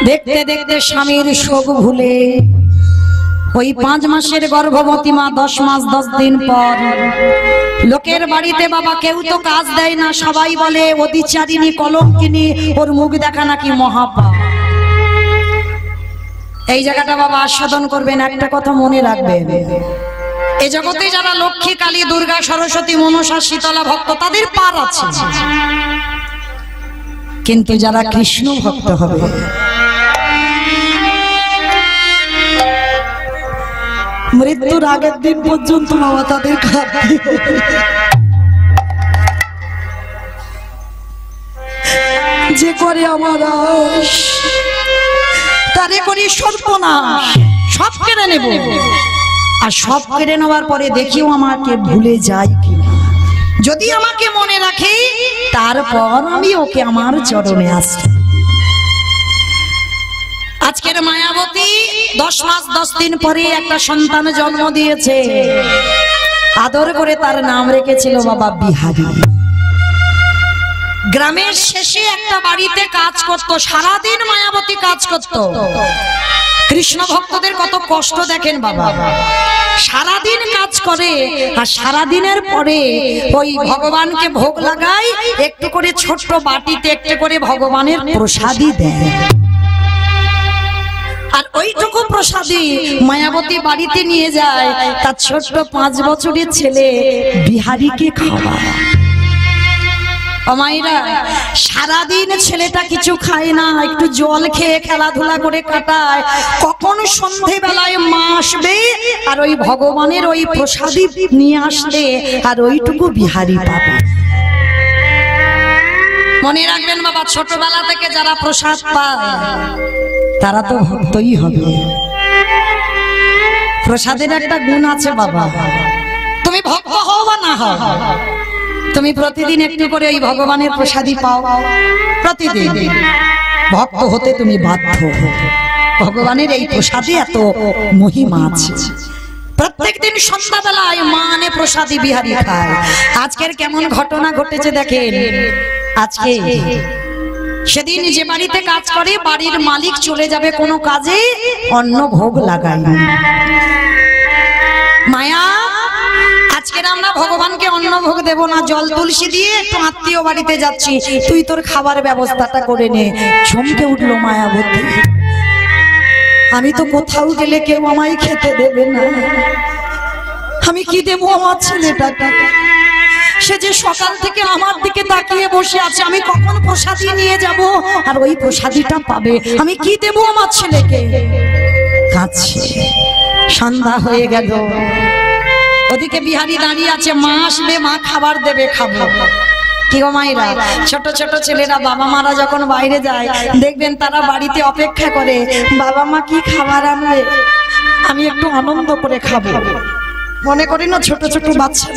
দেখতে দেখতে স্বামীর শোক ভুলে ওই 5 মাসের গর্ভবতী মা 10 মাস 10 দিন পর লোকের বাড়িতে বাবা কেউ তো কাজ দেয় না, সবাই বলে অতিচারিণী কলঙ্কিনী, ওর মুখ দেখা নাকি মহাপাপ। এই জায়গাটা বাবা আস্বাদন করবেন, একটা কথা মনে রাখবেন, এই জগতে যারা লক্ষ্মী, কালী, দুর্গা, সরস্বতী, মনসা, শীতলা ভক্ত তাদের পার আছে, কিন্তু যারা কৃষ্ণ ভক্ত হবে মৃত্যুর আগের দিন পর্যন্ত বাবা তাদের খাবে। যে করে আমার আশ তারে করি সর্বনাশ, সব কেড়ে নেব, আর সব কেড়ে নেওয়ার পরে দেখিও আমাকে ভুলে যায় কিনা। যদি আমাকে মনে রাখে তারপর আমি ওকে আমার চরণে আসি। আজকের মায়াবতী 10 মাস 10 দিন পরে একটা সন্তান জন্ম দিয়েছে, আদর করে তার নাম রেখেছিল বাবা বিহারী। গ্রামের শেষে একটা বাড়িতে কাজ করত, সারাদিন মায়াবতী কাজ করত। কৃষ্ণ ভক্তদের কত কষ্ট দেখেন বাবা, সারাদিন কাজ করে আর সারাদিনের পরে ওই ভগবানকে ভোগ লাগায়, একটু করে ছোট্ট বাটিতে একটু করে ভগবানের প্রসাদই দেয়, আর ওইটুকু প্রসাদী মায়াবতী বাড়িতে নিয়ে যায় তার ছোট্ট 5 বছরের ছেলে বিহারীকে খাওয়ায়। মায়েরা, সারাদিন ছেলেটা কিছু খায় না, একটু জল খেয়ে খেলাধুলা করে কাটায়। কখন সন্ধেবেলায় মা আসবে আর ওই ভগবানের ওই প্রসাদী নিয়ে আসলে আর ওইটুকু বিহারী পাবে। মনে রাখবেন বাবা, ছোটবেলা থেকে যারা প্রসাদ পায় তারা তো ভক্তই হবে। প্রসাদের একটা গুণ আছে বাবা, তুমি ভক্ত হও বা না হও, তুমি প্রতিদিন একটু করে ওই ভগবানের প্রসাদী পাও, প্রতিদিন ভক্ত হতে তুমি বাধ্য। ভগবানের এই প্রসাদে এত মহিমা আছে। প্রত্যেকদিন সন্ধ্যাবেলায় মা আনে প্রসাদী, বিহারী খায়। আজকের কেমন ঘটনা ঘটেছে দেখেন। আজকে সেদিন যে বাড়িতে কাজ করে বাড়ির মালিক চলে যাবে কোনো কাজে, অন্ন ভোগ লাগায় মায়া, আজকে আমরা ভগবানকে অন্ন ভোগ দেব না, জল তুলসী দিয়ে একটু আত্মীয় বাড়িতে যাচ্ছি, তুই তোর খাবার ব্যবস্থাটা করে নে। চমকে উঠলো মায়াবতী, আমি তো কোথাও গেলে কেউ আমায় খেতে দেবে না, আমি কি দেবো আমার ছেলেটাকে? সে যে সকাল থেকে আমার দিকে তাকিয়ে বসে আছে, আমি কখন প্রসাদী নিয়ে যাব আর ওই প্রসাদীটা পাবে, আমি কি দেবো আমার ছেলেকে? কাছে সন্ধ্যা হয়ে গেল, ওদিকে বিহারী দাঁড়িয়ে আছে, মা আসবে, মা খাবার দেবে, খাবো। কি গো মায়েরা, ছোট ছোট ছেলেরা বাবা মারা যখন বাইরে যায় দেখবেন তারা বাড়িতে অপেক্ষা করে, বাবা মা কি খাবার আনবে, আমি একটু আনন্দ করে খাবো, মনে করি না ছোট ছোট বাচ্চা।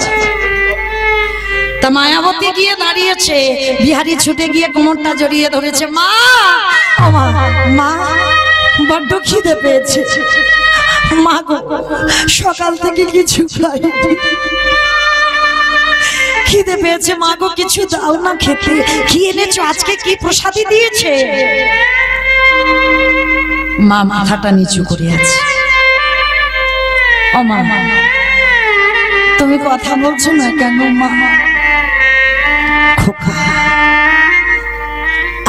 তা মায়াবতী গিয়ে দাঁড়িয়েছে, বিহারী ছুটে গিয়ে কোমরটা জড়িয়ে ধরেছে, মা মা বড্ড খিদে পেয়েছে, মা গো সকাল থেকে কিছু খাইনি, খিদে পেয়েছে, মা গো কিছু দাও না খেতে। কি এনেছো আজকে, কি প্রসাদী দিয়েছে? মা মাথাটা নিচু করে আছে। ও মা, তুমি কথা বলছো না কেন মা? খোকা,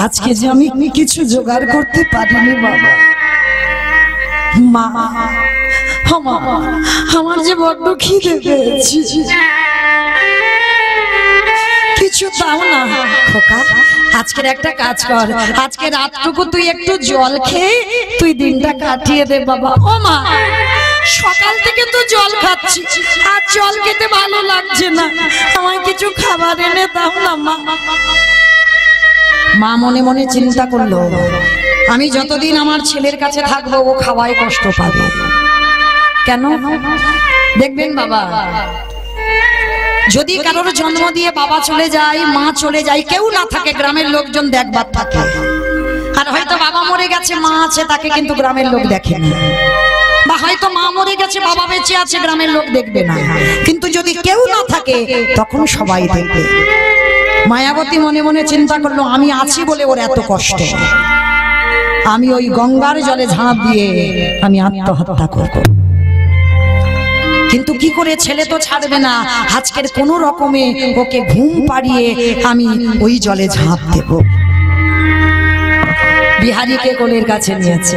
আজকে যে আমি কিছু জোগাড় করতে পারিনি বাবা। মা, আমার যে বড্ড খিদে পেয়েছে, কিছু দাও না। খোকা, আজকের একটা কাজ কর, আজকে রাতটুকু তুই একটু জল খেয়ে তুই দিনটা কাটিয়ে দে বাবা। ও মা, সকাল থেকে তো জল খাচ্ছি, আর জল খেতে ভালো লাগছে না, আমায় কিছু খাবার এনে দাও না মা। মা মনে মনে চিন্তা করলো, আমি যতদিন আমার ছেলের কাছে থাকবো ও খাওয়ায় কষ্ট পাবে। কেন? দেখবেন বাবা, যদি কারোর জন্ম দিয়ে বাবা চলে যায়, মা চলে যায়, কেউ না থাকে, গ্রামের লোকজন দেখবার থাকে। আর হয়তো বাবা মরে গেছে, মা আছে, তাকে কিন্তু গ্রামের লোক দেখে না। বা হয়তো মা মরে গেছে, বাবা বেঁচে আছে, গ্রামের লোক দেখবে না। কিন্তু যদি কেউ না থাকে তখন সবাই দেখবে। মায়াবতী মনে মনে চিন্তা করলো, আমি আছি বলে ওর এত কষ্ট। আমি ওই গঙ্গার জলে ঝাঁপ দিয়ে আমি আত্মহত্যা করব। কিন্তু কি করে, ছেলে তো ছাড়বে না। আজকের কোন রকমে ওকে ঘুম পাড়িয়ে আমি ওই জলে ঝাঁপ দেব। বিহারীকে কোলের কাছে নিয়েছে,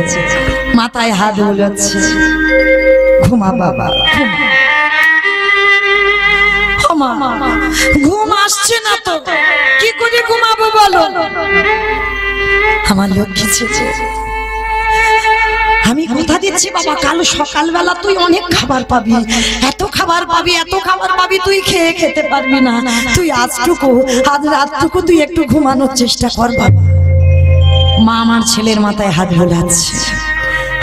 মাথায় হাত বোলাচ্ছে, ঘুমা বাবা ঘুমা। ঘুম আসছে না তো, কি করে ঘুমাবো বলো? আমার লক্ষ্মী ছেলে, আমি কথা দিচ্ছি বাবা, কাল সকালবেলা তুই অনেক খাবার পাবি, এত খাবার পাবি, এত খাবার পাবি, তুই খেয়ে খেতে পারবি না। তুই আজ রাতটুকু তুই একটু ঘুমানোর চেষ্টা কর বাবা। মা আমার ছেলের মাথায় হাত বোলাচ্ছে,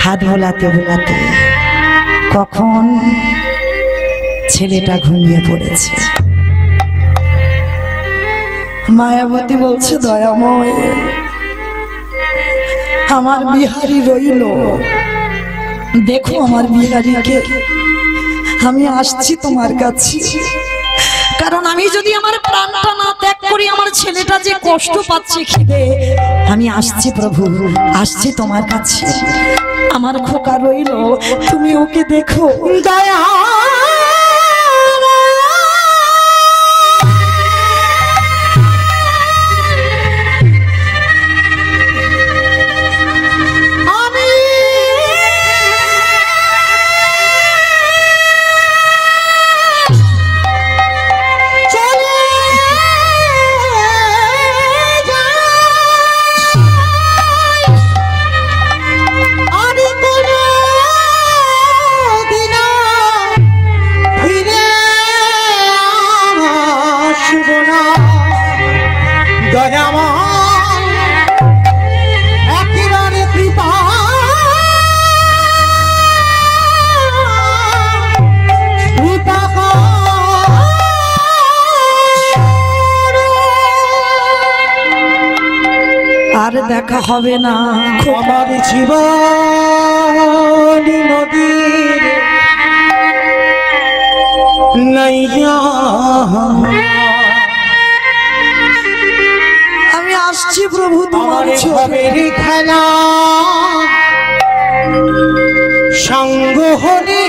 হাত বোলাতে বোলাতে কখন ছেলেটা ঘুমিয়ে পড়েছে। মায়াবতী বলছে, দয়াময়, আমার বিহারী রইল, দেখো আমার বিহারীকে, আমি আসছি তোমার কাছে। কারণ আমি যদি আমার প্রাণটা না ত্যাগ করি, আমার ছেলেটা যে কষ্ট পাচ্ছে খিদে, আমি আসছি প্রভু, আসছি তোমার কাছে। আমার খোকা রইল, তুমি ওকে দেখো। দয়া আর দেখা হবে না। আমার জীবন নদীর নাইয়া, আমি আসছি প্রভু তোমার ছবির খেলা সঙ্গ হলে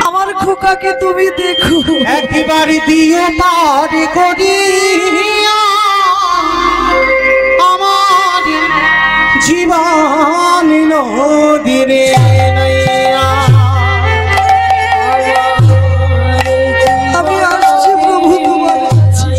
আমার খোকাকে তুমি দেখো। একবার দিয়ে পার করিয়া আমার জীবন নদীরে আমি আসছি প্রভু তোমার কাছে।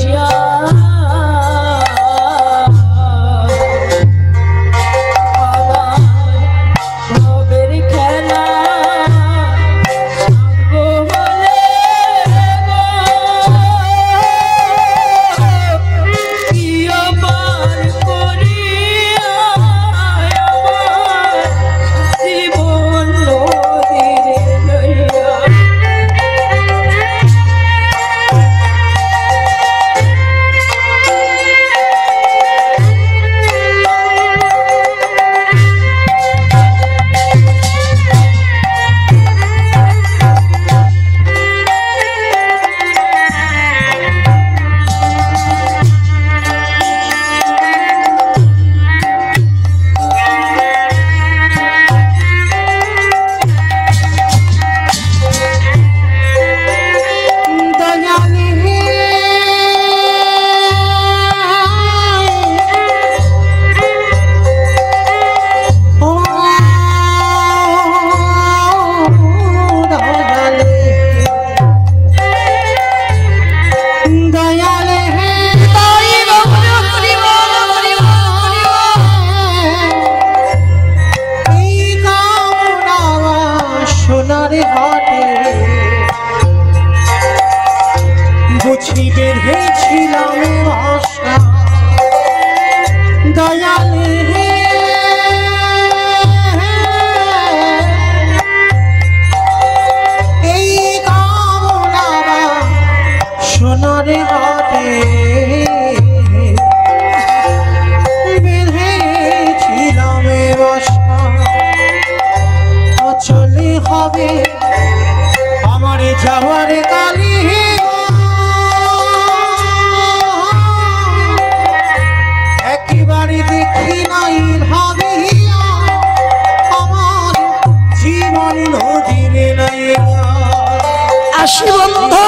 আসি বন্ধু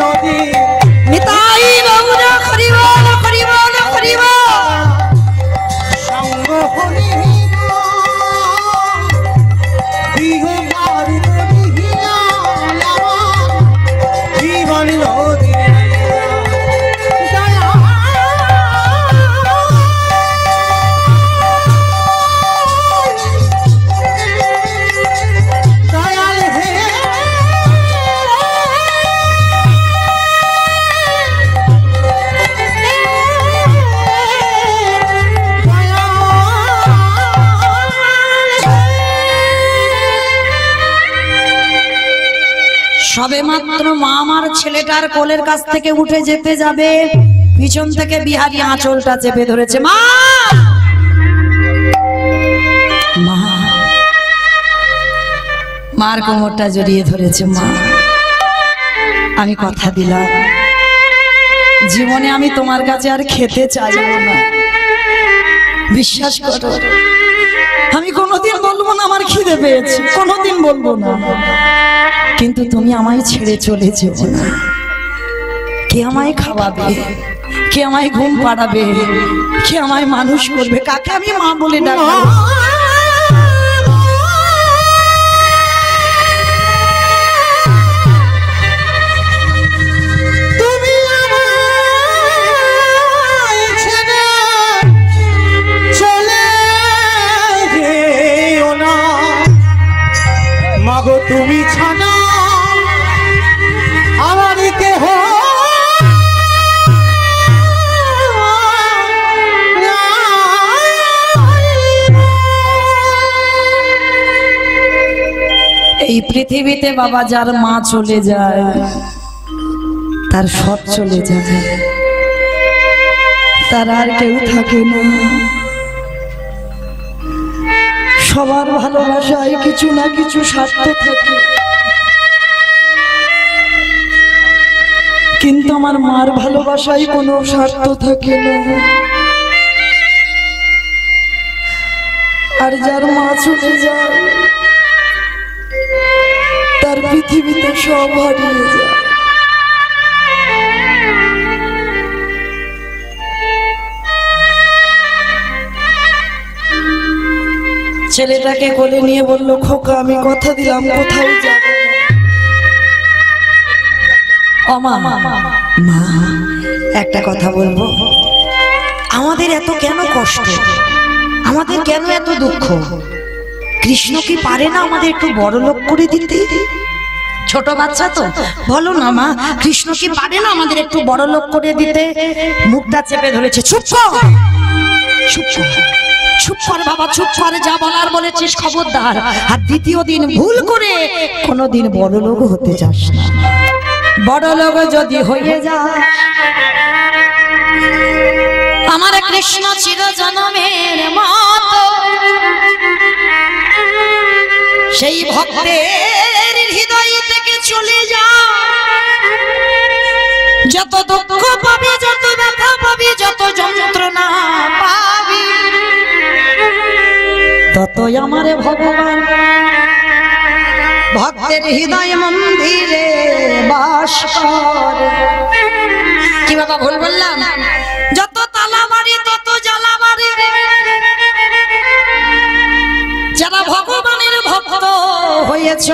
নদী নিতাই বাবুরা করিবল করিবল করিব সঙ্গ হলি জীবন নদী সবে মাত্র মা আমার ছেলেটার কোলের কাছ থেকে উঠে যেতে যাবে, পিছন থেকে বিহারি আঁচলটা চেপে ধরেছে। মা মা মার কোমরটা জড়িয়ে ধরেছে। মা আমি কথা দিলাম জীবনে আমি তোমার কাছে আর খেতে চাইবো না, বিশ্বাস করো। আমি কোনোদিন বলবো না আমার খিদে পেয়েছে, কোনোদিন বলবো না, কিন্তু তুমি আমায় ছেড়ে চলে যেও না। কে আমায় খাওয়াবে, কে আমায় ঘুম পাড়াবে, কে আমায় মানুষ করবে, কাকে আমি মা বলে ডাকবো? মাগো তুমি ছাড়া আমার কেহ এই পৃথিবীতে বাবা যার মা চলে যায় তার সব চলে যায়, তার আর কেউ থাকে না। সবার ভালোবাসায় কিছু না কিছু স্বার্থ থাকে, কিন্তু আমার মার ভালোবাসায় কোনো স্বার্থ থাকে না। আর যার মা চলে যায় তার পৃথিবীতে সব হারিয়ে যায়। ছেলেটাকে কোলে নিয়ে বলল, খোকা আমি কথা দিলাম কোথাও যাব না। ও মা, মা একটা কথা বলবো, আমাদের এত কেন কষ্ট, আমাদের কেন এত দুঃখ? কৃষ্ণ কি পারে না আমাদের একটু বড় লোক করে দিতে? ছোট বাচ্চা তো, বলো না মা, কৃষ্ণ কি পারে না আমাদের একটু বড় লোক করে দিতে? মুখটা চেপে ধরেছে। চুপ কর, চুপ কর, চুপ কর বাবা, চুপ কর, যা বলার বলেছিস খবরদার। আর দ্বিতীয় দিন ভুল করে কোনোদিন বড় লোক হতে যাস না। বড় লোক যদি হয়ে যায়, আমার কৃষ্ণ চির জনমের মতো সেই ভক্তের হৃদয় থেকে চলে যা। যত দুঃখ পাবি, যত ব্যথা পাবি, যত যন্ত্রণা পাবি, ততই আমার ভগবান ভক্তের হৃদয় মন্দিরে বাস করে। কি বাবা ভুল বললাম? যত তালা মারি তত জ্বালা মারি, যারা ভগবানের ভক্ত হয়েছ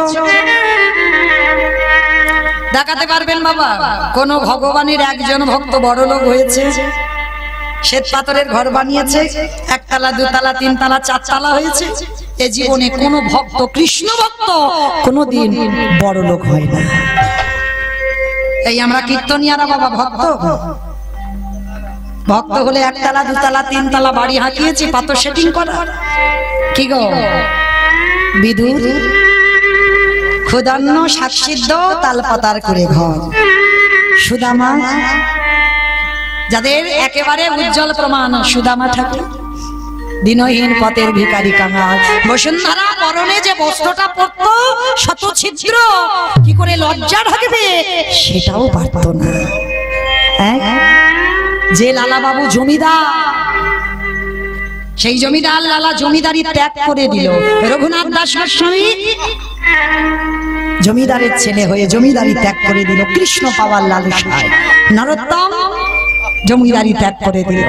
দেখাতে পারবেন বাবা কোন ভগবানের একজন ভক্ত বড় লোক হয়েছে? শ্বেত পাথরের ঘর বানিয়েছে, একতলা, দুতলা, তিনতলা, চারতলা হয়েছে। এ জীবনে কোন ভক্ত, কৃষ্ণ ভক্ত কোনদিন বড় লোক হয় না। এই আমরা কীর্তনিয়ারা বাবা ভক্ত, ভক্ত হলে একতলা, দুতলা, তিনতলা বাড়ি হাঁকিয়েছি, পাথর সেটিং করা। কি গো বিদুর, ক্ষুধান্ন শাকসিদ্ধ তালপাতার করে ঘর। সুদামা, যাদের একেবারে উজ্জ্বল প্রমাণ, সুদামা ঠাকুর, দিনহীন পথের ভিখারি কাঙাল। বসুন্ধরা পরনে যে বস্ত্রটা পরতো শত ছিদ্র, কি করে লজ্জা ঢাকবে সেটাও পারত না। যে লালা বাবু জমিদার, সেই জমিদার লালা জমিদারি ত্যাগ করে দিল। রঘুনাথ দাস গোস্বামী জমিদারের ছেলে হয়ে জমিদারি ত্যাগ করে দিল কৃষ্ণ পাওয়ার লালসায়। নরোত্তম জমিদারি ত্যাগ করে দিল।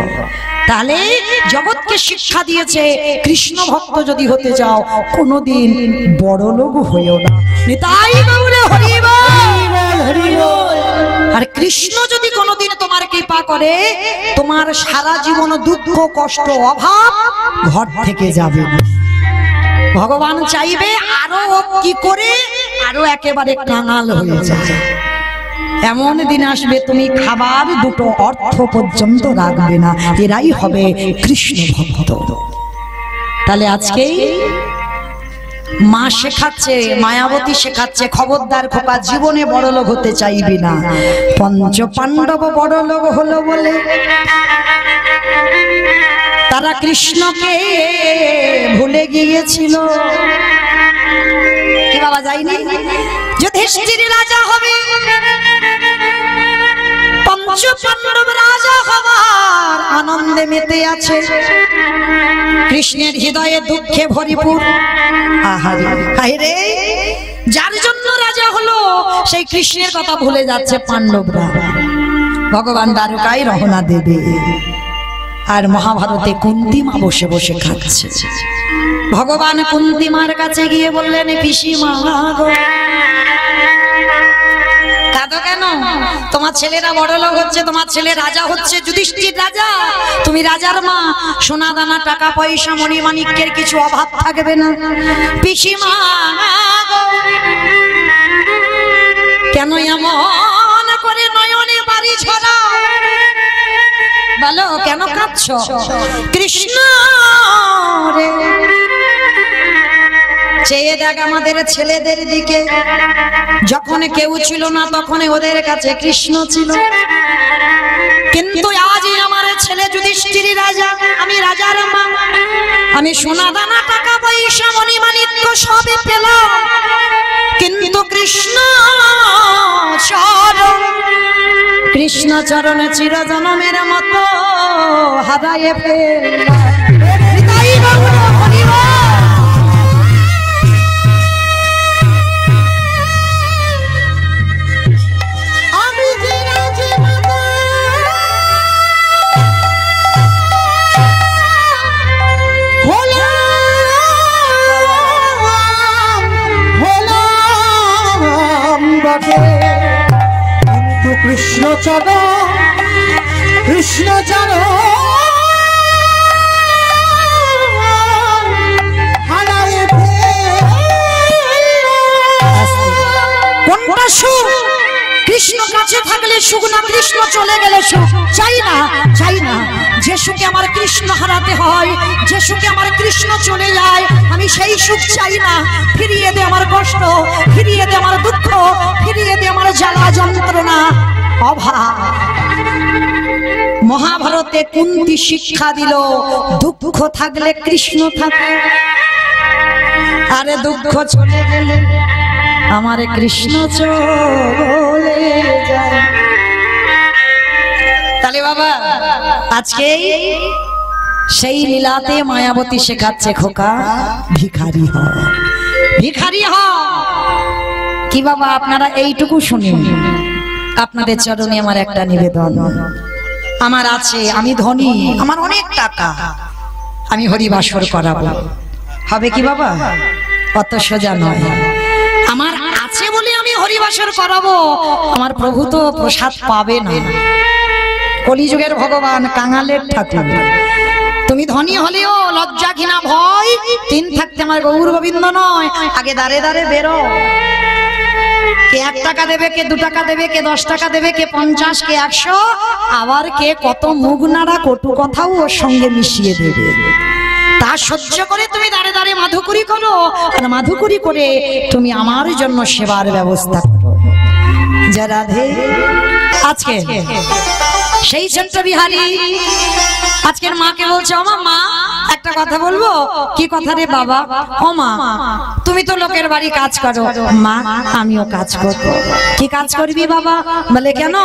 তাহলে জগৎকে শিক্ষা দিয়েছে কৃষ্ণ ভক্ত যদি হতে যাও কোনোদিন বড় লোক হইও না। নিতাই গৌরে হরি বল। আর কৃষ্ণ যদি কোনোদিন তোমার কৃপা করে তোমার সারা জীবন দুঃখ কষ্ট অভাব ঘর থেকে যাবে না। ভগবান চাইবে আরো কি করে আরো একেবারে কাঙাল হয়ে যায়। এমন দিন আসবে তুমি খাবার দুটো অর্থ পর্যন্ত রাখবে না, এরাই হবে কৃষ্ণ ভক্ত। তাহলে আজকেই মা শেখাচ্ছে, মায়াবতী শেখাচ্ছে, খবরদার খোকা জীবনে বড়লোক হতে চাইবি না। পঞ্চ পাণ্ডব বড়লোক হলো বলে তারা কৃষ্ণকে ভুলে গিয়েছিল। কি বাবা যায়নি? যুধিষ্ঠির রাজা হবে, পঞ্চ পাণ্ডব রাজা হবার আনন্দে মেতে আছে, কৃষ্ণের হৃদয়ে দুঃখে ভরিপুর। আহারে, যার জন্য রাজা হলো সেই কৃষ্ণের কথা ভুলে যাচ্ছে পাণ্ডবরা। ভগবান দ্বারকায় রওনা দেবে, আর মহাভারতে কুন্তি মা বসে বসে খাচ্ছে। ভগবান কুন্তি মার কাছে গিয়ে বললেন, পিসিমা গো, কাঁদো কেন? তোমার ছেলেরা বড় লোক হচ্ছে, তোমার ছেলে রাজা হচ্ছে, যুধিষ্ঠির রাজা, তুমি রাজার মা, সোনা দানা টাকা পয়সা মণি মাণিক্যের কিছু অভাব থাকবে না। পিসিমা গো, কেন এমন করে নয়নে বাড়ি ঝরা? বলো কেন কাঁদছো? কৃষ্ণ রে, চেয়ে দেখ আমাদের ছেলেদের দিকে, যখন কেউ ছিল না তখন ওদের কাছে কৃষ্ণ ছিল, কিন্তু আজ আমার ছেলে যুধিষ্ঠির রাজা, আমি রাজার মা, আমি সোনা দানা টাকা পয়সা মণি মাণিক্য সবই পেলাম, কিন্তু কৃষ্ণ চরণ, কৃষ্ণ চরণে চিরজনমের মতো হারায়ে ফেললাম। কিন্তু কৃষ্ণ চরণ, কৃষ্ণ চরণ হারায়ে কোনটা সুখ? কৃষ্ণ কাছে থাকলে সুখ না কৃষ্ণ চলে গেলে সুখ? চাই না, চাই না। যে সুখে আমার কৃষ্ণ হারাতে হয়, যে সুখে আমার কৃষ্ণ চলে যায়, আমি সেই সুখ চাই না। ফিরিয়ে দে আমার কষ্ট, ফিরিয়ে দে আমার দুঃখ, ফিরিয়ে দে আমার জ্বালা যন্ত্রণা অভাব। মহাভারতে কুন্তি শিক্ষা দিল, দুঃখ থাকলে কৃষ্ণ থাকে, আরে দুঃখ চলে গেলে আমার কৃষ্ণ চলে যায়। তাহলে বাবা আজকে সেই লীলাতে মায়াবতী শেখাচ্ছে, খোকা ভিখারি হ, ভিখারি হ। কি বাবা আপনারা এইটুকু শুনুন, আপনাদের চরণে আমার একটা নিবেদন। আমার আছে, আমি ধনী, আমার অনেক টাকা, আমি হরিবাসর করাবো, হবে কি বাবা? অত সোজা নয়। আমার আছে বলে আমি হরিবাসর করাবো, আমার প্রভু তো প্রসাদ পাবে না। কলিযুগের ভগবান কাঙালের ঠাকুর। তুমি ধনী হলেও লজ্জা ঘৃণা ভয় তিন থাকতে আমার গৌর গোবিন্দ নয়। আগে দাঁড়ে দাঁড়ে বেরো, কে 1 টাকা দেবে, কে 2 টাকা দেবে, কে 10 টাকা দেবে, কে 50, কে 100, আবার কে কত মুখ নাড়া কটু কথাও ওর সঙ্গে মিশিয়ে দেবে। তা সহ্য করে তুমি দাঁড়ে দাঁড়ে মাধুকরী করো, আর মাধুকরী করে তুমি আমার জন্য সেবার ব্যবস্থা করো। যা রাধে। আজকে সেই ছোট্ট বিহারী আজকের মাকে বলছে, ও মা একটা কথা বলবো। কি কথা রে বাবা? ও মা, তুমি তো লোকের বাড়ি কাজ করো। মা আমিও কাজ করব। কি কাজ করবি বাবা? বলে কেন?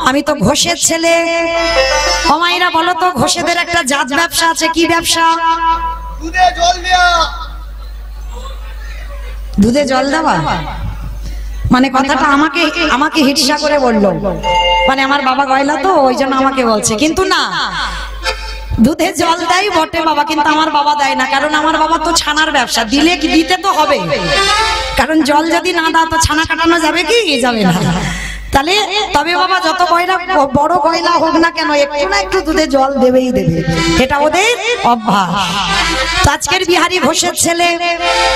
আমি তো ঘোষের ছেলে। ও মায়েরা বলো তো, ঘোষেদের একটা জাত ব্যবসা আছে। কি ব্যবসা? দুধে জল দেওয়া। দুধে জল দেওয়া? মানে কথাটা আমাকে আমাকে হিংসা করে বললো, মানে আমার বাবা গয়লা তো ওই জন্য আমাকে বলছে। কিন্তু না, দুধে জল দেয় বটে বাবা, কিন্তু আমার বাবা দেয় না, কারণ আমার বাবা তো ছানার ব্যবসা, দিলে কি দিতে তো হবে, কারণ জল যদি না দাও তো ছানা কাটানো যাবে কি যাবে না। তাহলে তবে বাবা যত গয়লা বড় গয়লা হোক না কেন একটু না একটু দুধে জল দেবেই দেবে, এটা ওদের অভ্যাস। তো আজকের বিহারী ঘোষের ছেলে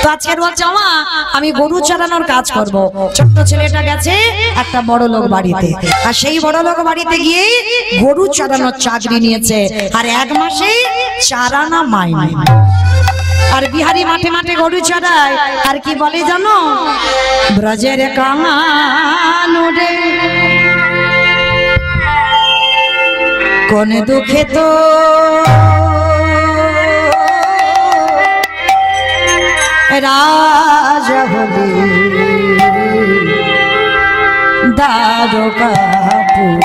তো আজকের বলছে মা আমি গরু চড়ানোর কাজ করব। ছোট্ট ছেলেটা গেছে একটা বড় লোক বাড়িতে, আর সেই বড় লোক বাড়িতে গিয়ে গরু চড়ানোর চাকরি নিয়েছে, আর 1 মাসে 4 আনা মাইনে। আর বিহারী মাঠে মাঠে গরু চড়ায়, আর কি বলে জানো, ব্রজের কানুরে কোন দুঃখে তো রাজা হলি দ্বারকাপুর।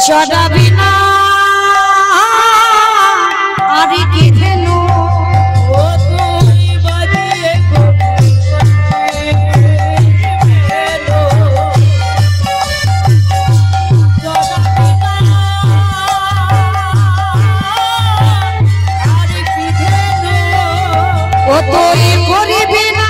চড়াবি না আর কি ধেনু ও তুই করিবি না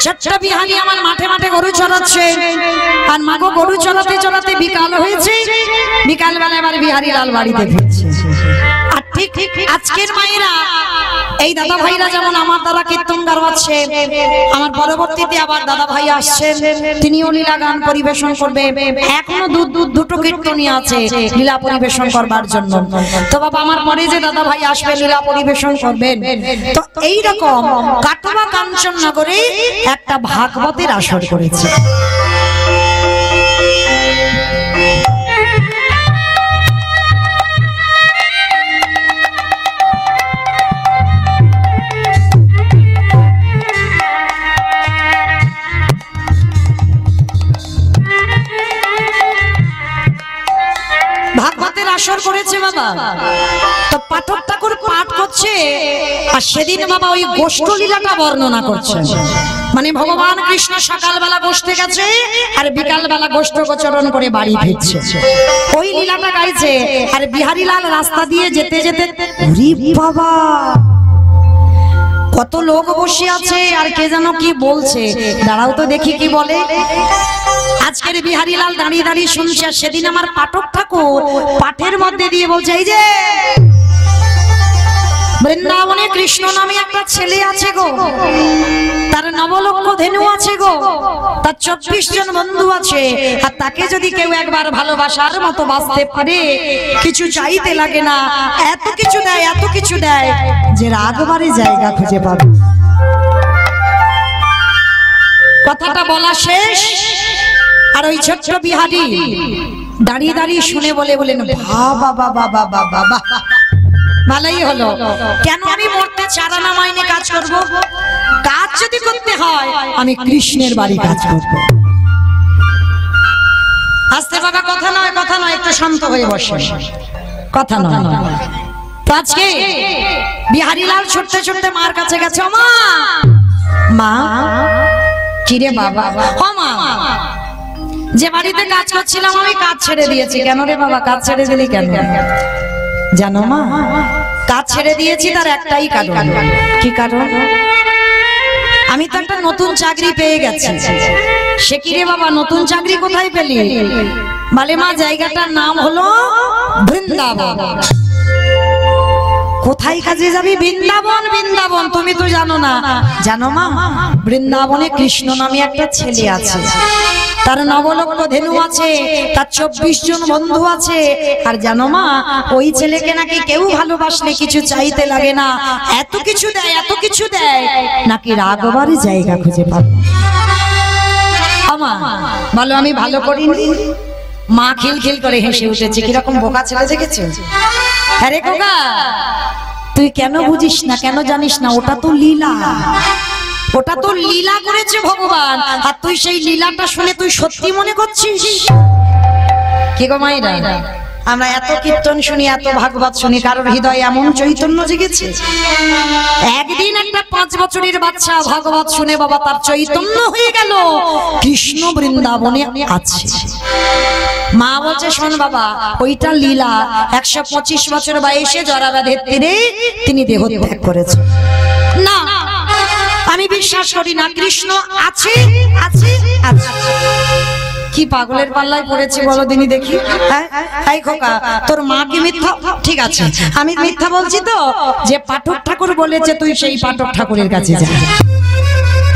ছোট্ট বিহারী আমার মাঠে মাঠে গরু চড়াচ্ছে, আর মাগো গরু চড়াতে চড়াতে বিকাল হয়েছে, বিকাল বেলা এবার বিহারী লাল বাড়িতে ফিরছে। আর ঠিক আজকের মায়েরা এই দাদা ভাইরা যেমন আমার দ্বারা কীর্তন গাওয়াচ্ছে, আমার পরবর্তীতে আবার দাদা ভাই আসছেন, তিনিও লীলা গান পরিবেশন করবে। এখনো দুটো কীর্তনী আছে লীলা পরিবেশন করবার জন্য। তো বাবা আমার পরে যে দাদা ভাই আসবে লীলা পরিবেশন করবেন, তো এইরকম কাটোয়া কাঞ্চননগরে একটা ভাগবতের আসর করেছে। ভাগবতের আসর করেছে বাবা, তো পাঠক ঠাকুর পাঠ করছে, আর সেদিন বাবা ওই গোষ্ঠ লীলাটা বর্ণনা করছে। মানে ভগবান কৃষ্ণ সকালবেলা গোষ্ঠে গেছে, আর বিকালবেলা গোষ্ঠ গোচরণ করে বাড়ি ফিরছে, ওই লীলাটা গাইছে। আর বিহারী লাল রাস্তা দিয়ে যেতে যেতে, বাবা কত লোক বসে আছে, আর কে যেন কি বলছে, দাঁড়াও তো দেখি কি বলে। আজকের বিহারীলাল দাঁড়িয়ে দাঁড়িয়ে শুনছে, আর সেদিন আমার পাঠক ঠাকুর পাঠের মধ্যে দিয়ে বলছে, এই যে বৃন্দাবনে কৃষ্ণ নামে একটা ছেলে আছে গো, তার নবলক্ষ ধেনু আছে গো, তার 24 জন বন্ধু আছে, আর তাকে যদি কেউ একবার ভালোবাসার মতো বাঁচতে পারে, কিছু চাইতে লাগে না, এত কিছু দেয়, এত কিছু দেয় যে রাগবারে জায়গা খুঁজে পাবে। কথাটা বলা শেষ, আর ওই ছোট্ট বিহারী দাঁড়িয়ে দাঁড়িয়ে শুনে বলেন, বাবা বাবা বাবা বাবা, ভালোই হলো। কেন আমি মরতে চারানা মাইনে কাজ করব? কাজ যদি করতে হয় আমি কৃষ্ণের বাড়ি কাজ করব। আস্তে বাবা, কথা নয়, কথা নয়, একটু শান্ত হয়ে বসে, কথা নয়। তো আজকে বিহারীলাল ছুটতে ছুটতে মার কাছে গেছে, মা মা, কিরে বাবা? ও মা, যে বাড়িতে কাজ করছিলাম আমি কাজ ছেড়ে দিয়েছি। কেন রে বাবা, কাজ ছেড়ে দিলি কেন? জানো মা, কাজ ছেড়ে দিয়েছি তার একটাই কারণ। কি কারণ? আমি তো একটা নতুন চাকরি পেয়ে গেছি। সে কি রে বাবা, নতুন চাকরি কোথায় পেলি? বলে মা, জায়গাটার নাম হলো বৃন্দাবন। কোথায় কাজে যাবি? বৃন্দাবন। বৃন্দাবন তুমি তো জানো না। জানো মা, বৃন্দাবনে কৃষ্ণ নামে একটা ছেলে আছে, তার নবলক্ষ ধেনু আছে, তার 24 জন বন্ধু আছে, আর জানো মা, ওই ছেলেকে নাকি কেউ ভালোবাসলে কিছু চাইতে লাগে না, এত কিছু দেয়, এত কিছু দেয়, নাকি রাগবারে জায়গা খুঁজে পাবে। আমা বলো, আমি ভালো করিনি? মা খিলখিল করে হেসে উঠেছে, কিরকম বোকা ছেলে দেখেছো? আরে খোকা, তুই কেন বুঝিস না, কেন জানিস না? ওটা তো লীলা, ওটা তো লীলা করেছে ভগবান, আর তুই সেই লীলাটা শুনে তুই সত্যি মনে করছিস? কি গো মায়েরা, আমরা এত কীর্তন শুনি, এত ভাগবত শুনি, কারোর হৃদয়ে এমন চৈতন্য জেগেছে? একদিন একটা 5 বছরের বাচ্চা ভাগবত শুনে বাবা তার চৈতন্য হয়ে গেল, কৃষ্ণ বৃন্দাবনে আছে। মা বলছে, শোন বাবা, ওইটা লীলা। 125 বছর বয়সে জরাব্যাধির তীরে তিনি দেহত্যাগ করেছেন। না, আমি বিশ্বাস করি না কৃষ্ণ আছে, আছে, আছে। কি পাগলের পাল্লায় পড়েছে বলো দিনি দেখি? এই খোকা, তোর মা কি মিথ্যা? ঠিক আছে, আমি মিথ্যা বলছি তো, যে পাঠক ঠাকুর বলেছে তুই সেই পাঠক ঠাকুরের কাছে যা।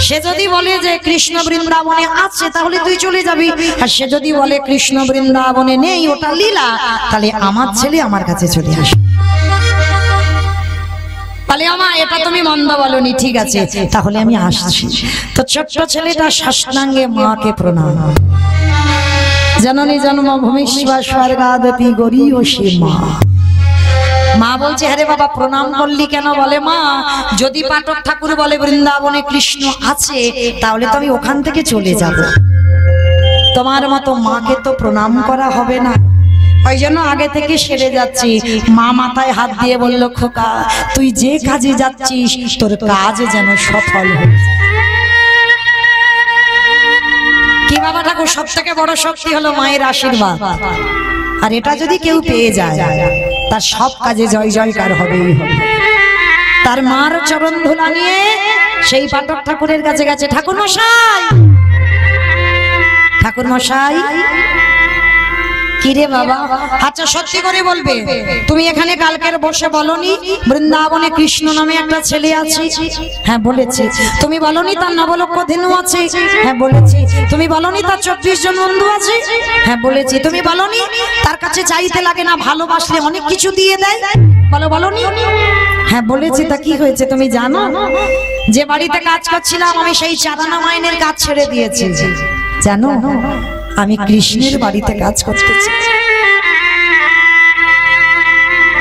সে যদি বলে যে কৃষ্ণ বৃন্দাবনে আছে, তাহলে তুই চলে যাবি, আর সে যদি বলে কৃষ্ণ বৃন্দাবনে নেই, ওটা লীলা, তাহলে আমার ছেলে আমার কাছে চলে আসে। তাহলে আমা, এটা তুমি মন্দ বলনি, ঠিক আছে, তাহলে আমি আসছি। তো ছোট্ট ছেলেটা সাষ্টাঙ্গে মাকে প্রণাম। জননী জন্মভূমি স্বর্গাদপি গরীয়সী মা। মা বলছে, আরে বাবা, প্রণাম করলি কেন? বলে মা, যদি পাঠক ঠাকুর বলে বৃন্দাবনে কৃষ্ণ আছে, তাহলে তো আমি ওখান থেকে চলে যাব, তোমার মতো মাকে তো প্রণাম করা হবে না, ওই জন্য আগে থেকে সেরে যাচ্ছি। মা মাথায় হাত দিয়ে বলল, খোকা, তুই যে কাজে যাচ্ছিস তোর কাজ যেন সফল হয়। কি বাবা ঠাকুর, সব থেকে বড় শক্তি হলো মায়ের আশীর্বাদ, আর এটা যদি কেউ পেয়ে যায় তার সব কাজে জয় জয়কার হবেই হবে। তার মার চরণ ধুলা নিয়ে সেই পাঠক ঠাকুরের কাছে গেছে, ঠাকুর মশাই, ঠাকুর মশাই। কিরে বাবা, আচ্ছা সত্যি করে বলবে, তুমি এখানে কালকের বসে বলনি বৃন্দাবনে কৃষ্ণ নামে একটা ছেলে আছে? হ্যাঁ বলেছি। তুমি বলনি তার নবলক্ষ ধেনু আছে? হ্যাঁ বলেছি। তুমি বলনি তার 24 জন বন্ধু আছে? হ্যাঁ বলেছি। তুমি বলনি তার কাছে চাইতে লাগে না, ভালোবাসলে অনেক কিছু দিয়ে দেয়? বলো, বলনি? হ্যাঁ বলেছি। তা কি হয়েছে তুমি জানো? যে বাড়িতে কাজ করছিলাম আমি সেই চারানা মাইনের কাজ ছেড়ে দিয়েছি। জানো, আমি কৃষ্ণের বাড়িতে কাজ করতেছি।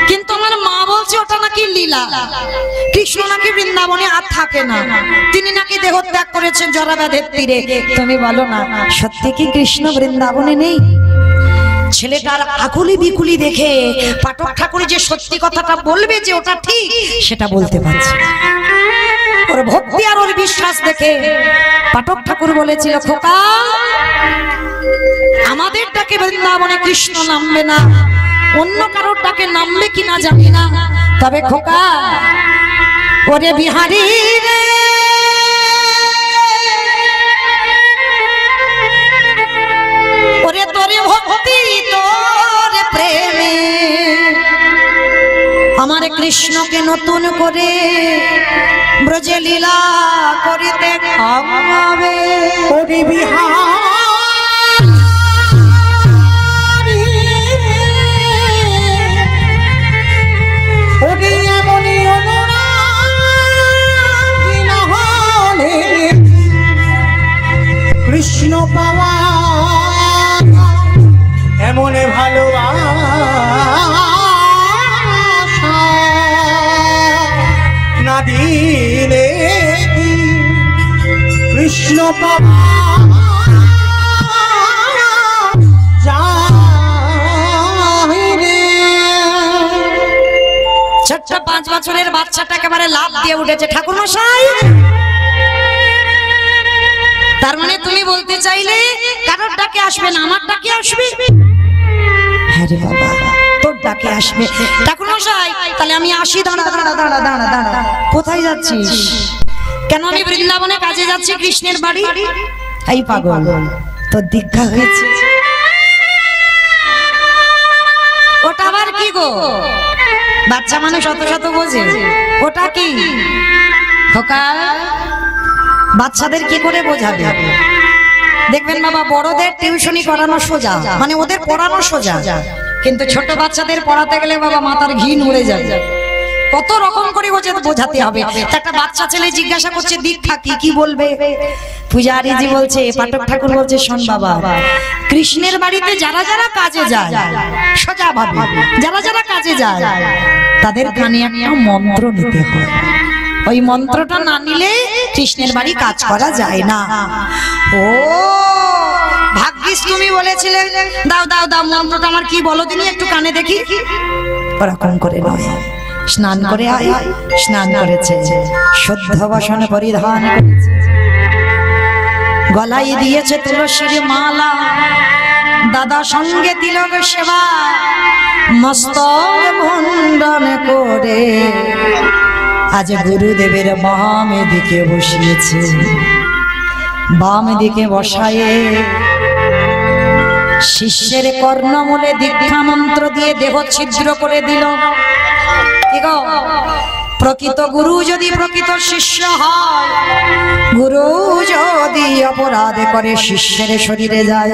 কিন্তু আমার মা বলছে ওটা নাকি লীলা, কৃষ্ণ নাকি বৃন্দাবনে আর থাকে না, তিনি নাকি দেহত্যাগ করেছেন জরাব্যাধির তীরে। তুমি বলো না, সত্যি কি কৃষ্ণ বৃন্দাবনে নেই? ছেলেটার আকুলি বিকুলি দেখে পাঠক ঠাকুর যে সত্যি কথাটা বলবে যে ওটা ঠিক, সেটা বলতে পারছে না। ওর ভক্তি আর ওর বিশ্বাস দেখে পাঠক ঠাকুর বলেছিল, খোকা, আমাদের ডাকে বৃন্দাবনে কৃষ্ণ নামবে না, অন্য কারোর ডাকে নামবে কিনা জানি না, তবে খোকা, ওরে বিহারী রে, অন্তরে ভক্তি তোর প্রেমে আমার কৃষ্ণকে নতুন করে ব্রজে লীলা করিতে খাওয়াবে। ওরে বিহারী ওরে এমনই অনুরাগী না হলে কৃষ্ণ পাওয়া এমন ভালোবাসা না দিলে কৃষ্ণ পাওয়া যায় রে। ছোট্ট 5 বছরের বাচ্চাটা একেবারে লাফ দিয়ে উঠেছে, ঠাকুর মশাই তার মানে তুমি বলতে চাইলে কারোর ডাকে আসবে না, আমার ডাকে আসবে? হ্যাঁ রে বাবা, তোর ডাকে আসবে। ঠাকুর মশাই তাহলে আমি আসি। দাঁড়া দাঁড়া দাঁড়া দাঁড়া দাঁড়া, কোথায় যাচ্ছিস? কেন? আমি বৃন্দাবনে কাজে যাচ্ছি, কৃষ্ণের বাড়ি। এই পাগল, তোর দীক্ষা হয়েছে? ওটা আবার কি গো? বাচ্চা মানুষ শত শত বোঝে, ওটা কি খোকা? বাচ্চাদের কি করে বোঝাবে? দেখবেন বাবা, বড়দের টিউশনি করানো সোজা, মানে ওদের পড়ানো সোজা, কিন্তু ছোট বাচ্চাদের পড়াতে গেলে বাবা মাথার ঘি নড়ে যায়। কত রকম করে বোঝাতে হবে। একটা বাচ্চা ছেলে জিজ্ঞাসা করছে দীক্ষা কি, কি বলবে? পূজারীজি বলছে, পাঠক ঠাকুর বলছে, শোন বাবা, কৃষ্ণের বাড়িতে যারা যারা কাজে যায়, সোজা ভাবে যারা যারা কাজে যায় তাদের কানে একটা মন্ত্র নিতে হয়। ওই মন্ত্রটা না নিলে কৃষ্ণের বাড়ি কাজ করা যায় না। ও ভাগ্যিস তুমি বলেছিলে। দাও দাও দাও মন্ত্রটা আমার কি বলো দিনি, একটু কানে দেখি। ওরকম করে নয়, স্নান করে আয়। স্নান করেছে, শুদ্ধ বসন পরিধান করেছে, গলায় দিয়েছে তুলসীর মালা, দাদা সঙ্গে তিলক সেবা, মস্তক মুন্ডন করে আজ গুরুদেবের বাম দিকে বসিয়েছে। বাম দিকে বসায়ে শিষ্যের কর্ণমূলে দীক্ষা মন্ত্র দিয়ে দেহ ছিদ্র করে দিল। প্রকৃত গুরু যদি প্রকৃত শিষ্য হয়, গুরু যদি অপরাধ করে শিষ্যের শরীরে যায়,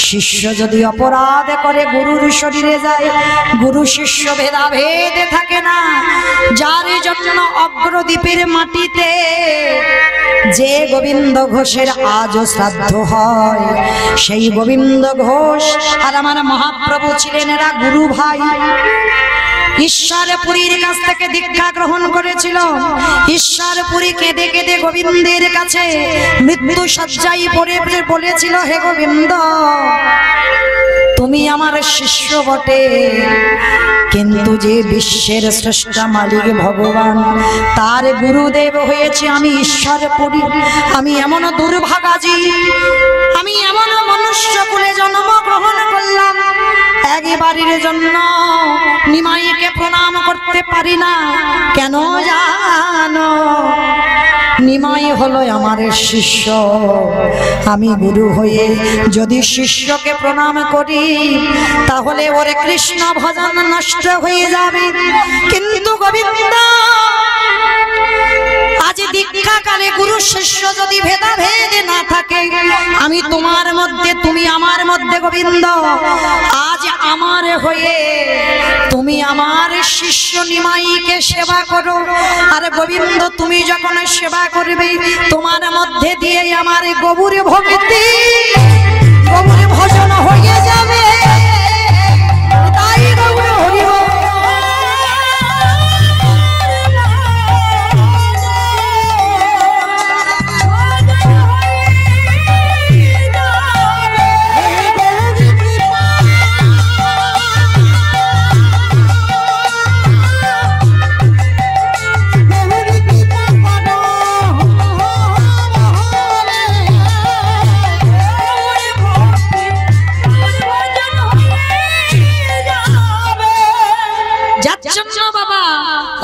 শিষ্য যদি অপরাধ করে গুরুর শরীরে যায়। গুরু শিষ্য ভেদাভেদে থাকে না। যার জন্য অগ্রদ্বীপের মাটিতে যে গোবিন্দ ঘোষের আজও শ্রাদ্ধ হয়, সেই গোবিন্দ ঘোষ আর আমার মহাপ্রভু ছিলেন এরা গুরু ভাই। ঈশ্বরপুরীর কাছ থেকে দীক্ষা গ্রহণ করেছিল। ঈশ্বরপুরী কেঁদে কেঁদে গোবিন্দের কাছে মৃত্যু শয্যায় পড়ে বলেছিল, হে গোবিন্দ, তুমি আমার শিষ্য বটে, কিন্তু যে বিশ্বের শ্রেষ্ঠ মালিক ভগবান, তার গুরুদেব হয়েছে আমি ঈশ্বরপুরী। আমি এমন দুর্ভাগাজি, আমি এমন মনুষ্য কুলে জন্ম গ্রহণ করলাম, একবারের জন্য নিমাইকে প্রণাম করতে পারি না। কেন জানো? নিমাই হলো আমার শিষ্য। আমি গুরু হয়ে যদি শিষ্যকে প্রণাম করি, তাহলে ওর কৃষ্ণ ভজন নষ্ট হয়ে যাবে। কিন্তু গোবিন্দ, আজ দীক্ষাকালে গুরু শিষ্য যদি ভেদাভেদ না থাকে, আমি তোমার মধ্যে তুমি আমার মধ্যে, গোবিন্দ আজ আমার হয়ে তুমি আমার শিষ্য নিমাইকে সেবা করো। আর গোবিন্দ, তুমি যখন সেবা করবে, তোমার মধ্যে দিয়ে আমার গৌর ভক্তি, গৌর ভজন হয়ে যাবে। তাই গৌর হরি বল।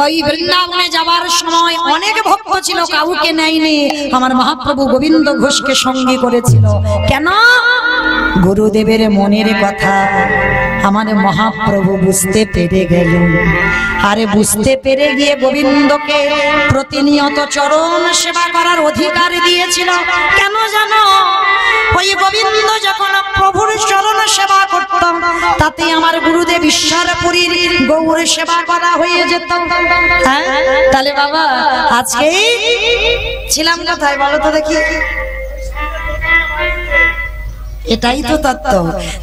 ওই বৃন্দাবনে যাবার সময় অনেক ভক্ত ছিল, কাউকে নেয়নি। আমার মহাপ্রভু গোবিন্দ ঘোষকে সঙ্গী করেছিল। কেন? গুরুদেবের মনের কথা আমার মহাপ্রভু বুঝতে পেরে গেল। আরে বুঝতে পেরে গিয়ে গোবিন্দকে প্রতিনিয়ত চরণ সেবা করার অধিকার দিয়েছিল। কেন জানো? ওই গোবিন্দ যখন প্রভুর চরণ সেবা করতাম, তাতে আমার গুরুদেব ঈশ্বরপুরীর গৌর সেবা করা হয়ে যেত। হ্যাঁ, তাহলে বাবা আজকে ছিলাম কোথায় বলো তো দেখি? এটাই তো তত্ত্ব।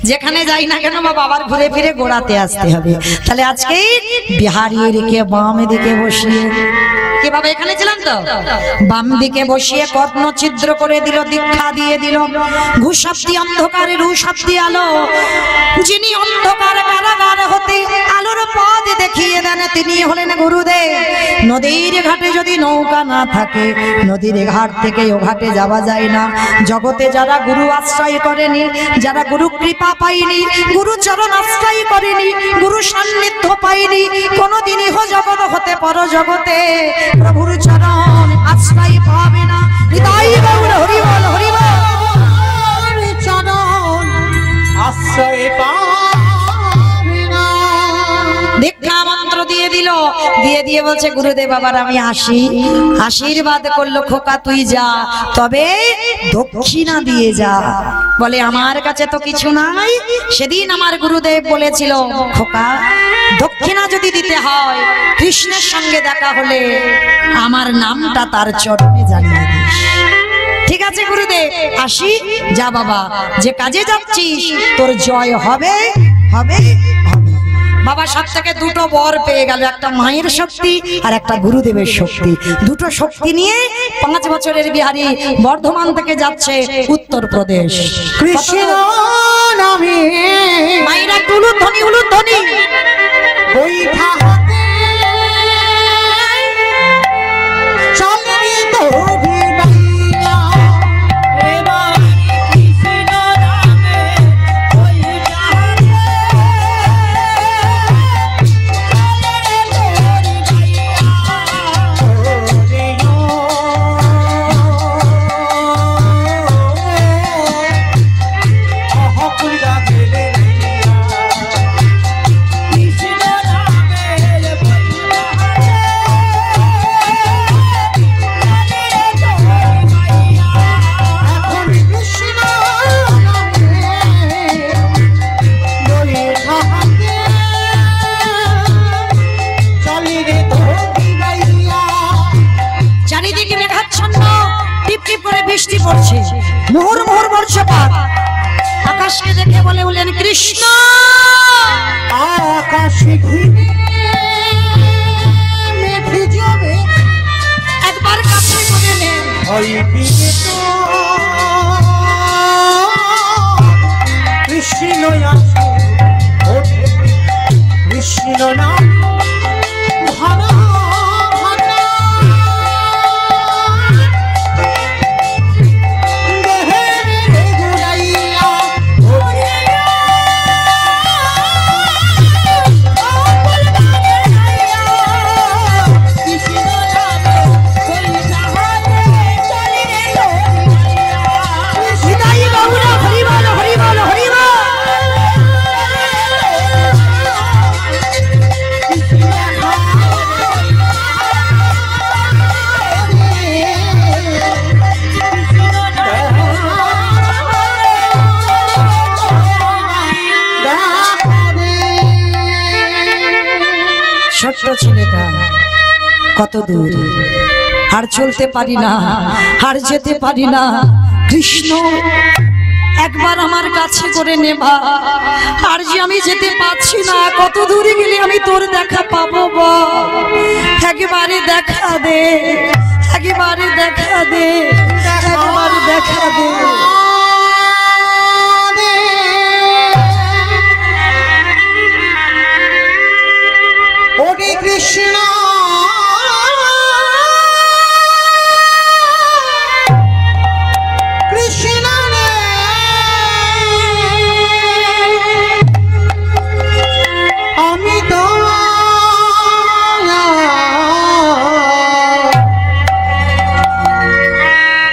যেখানে যাই না কেন বাবার ঘুরে ফিরে গোড়াতে আসতে হবে। তাহলে আজকে বিহারি রেখে বাম দিকে বসিয়ে, কিভাবে এখানে ছিলাম তো বাম দিকে বসিয়ে কর্ণ ছিদ্র করে দিল, দীক্ষা দিয়ে দিল। ঘুষাব্দি অন্ধকারে রুষাব্দি আলো। যিনি অন্ধকার কারাগার হতে আলোর পথ দেখিয়ে দেন, তিনি হলেন গুরুদেব। নদীর ঘাটে যদি নৌকা না থাকে, নদীর ঘাট থেকে ও ঘাটে যাওয়া যায় না। জগতে যারা গুরু আশ্রয় করেনি, যারা গুরু কৃপা পাইনি, গুরু চরণ আশ্রয় করেনি, গুরু সান্নিধ্য পাইনি, কোনদিনই জগৎ হতে পর জগতে প্রভুর চরণ আশ্রয় পাবে না। হৃদয় গৌর হরি বল, হরি বল। চরণ আশ্রয় পাবে না। দীক্ষা মন্ত্র দিয়ে দিল, দিয়ে বলছে গুরুদেব আবার আমি আসি। আশীর্বাদ করলো, খোকা তুই যা, তবে দক্ষিণা দিয়ে যা। বলে আমার কাছে তো কিছু নাই। সেদিন আমার গুরুদেব বলেছিল, খোকা দক্ষিণা যদি দিতে হয়, কৃষ্ণের সঙ্গে দেখা হলে আমার নামটা তার চরণে জানিয়ে দিস। ঠিক আছে গুরুদেব, আসি। যা বাবা, যে কাজে যাচ্ছিস তোর জয় হবে, হবে, হবে। বাবা সব থেকে দুটো বর পেয়ে গেল, একটা মায়ের শক্তি আর একটা গুরুদেবের শক্তি। দুটো শক্তি নিয়ে 5 বছরের বিহারী বর্ধমান থেকে যাচ্ছে উত্তরপ্রদেশ। কৃষ্ণ নামে মায়েরা টুলু ধ্বনি, হুলু ধ্বনি। বৈঠা হাতে চলে তোরি বাইয়া। এবার কৃষ্ণ নামে বৈঠা হাতে বৃষ্টি পড়ছে, মোহর মোহর বর্ষপাত। আকাশকে দেখে বলে উঠলেন কৃষ্ণ। আকাশে ঘিরে মেঘে জমে একবার কাছে করে নেন। কৃষ্ণ আসে ওঠে, কৃষ্ণ নাম ভানা ভানা। দেহে গুড়াইয়া ছোট্ট ছেলেটা কত দূর, আর চলতে পারি না, আর যেতে পারি না। কৃষ্ণ একবার আমার কাছে করে নেবা, আর যে আমি যেতে পারছি না, কত দূরে গেলে আমি তোর দেখা পাবো বল। একেবারে দেখা দে, একেবারে দেখা দে, একেবারে দেখা দে। ওরে কৃষ্ণ কৃষ্ণ রে, আমি তো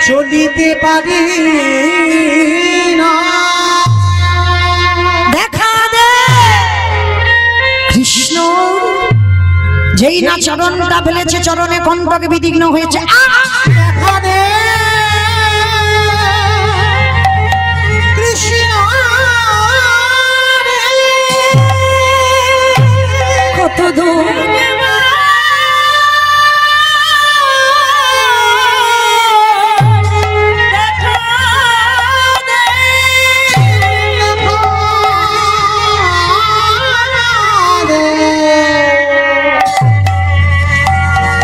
চলিতে পারি না। যেই না চরণটা ফেলেছে চরণে কণ্টক বিদীর্ণ হয়েছে। কত দূর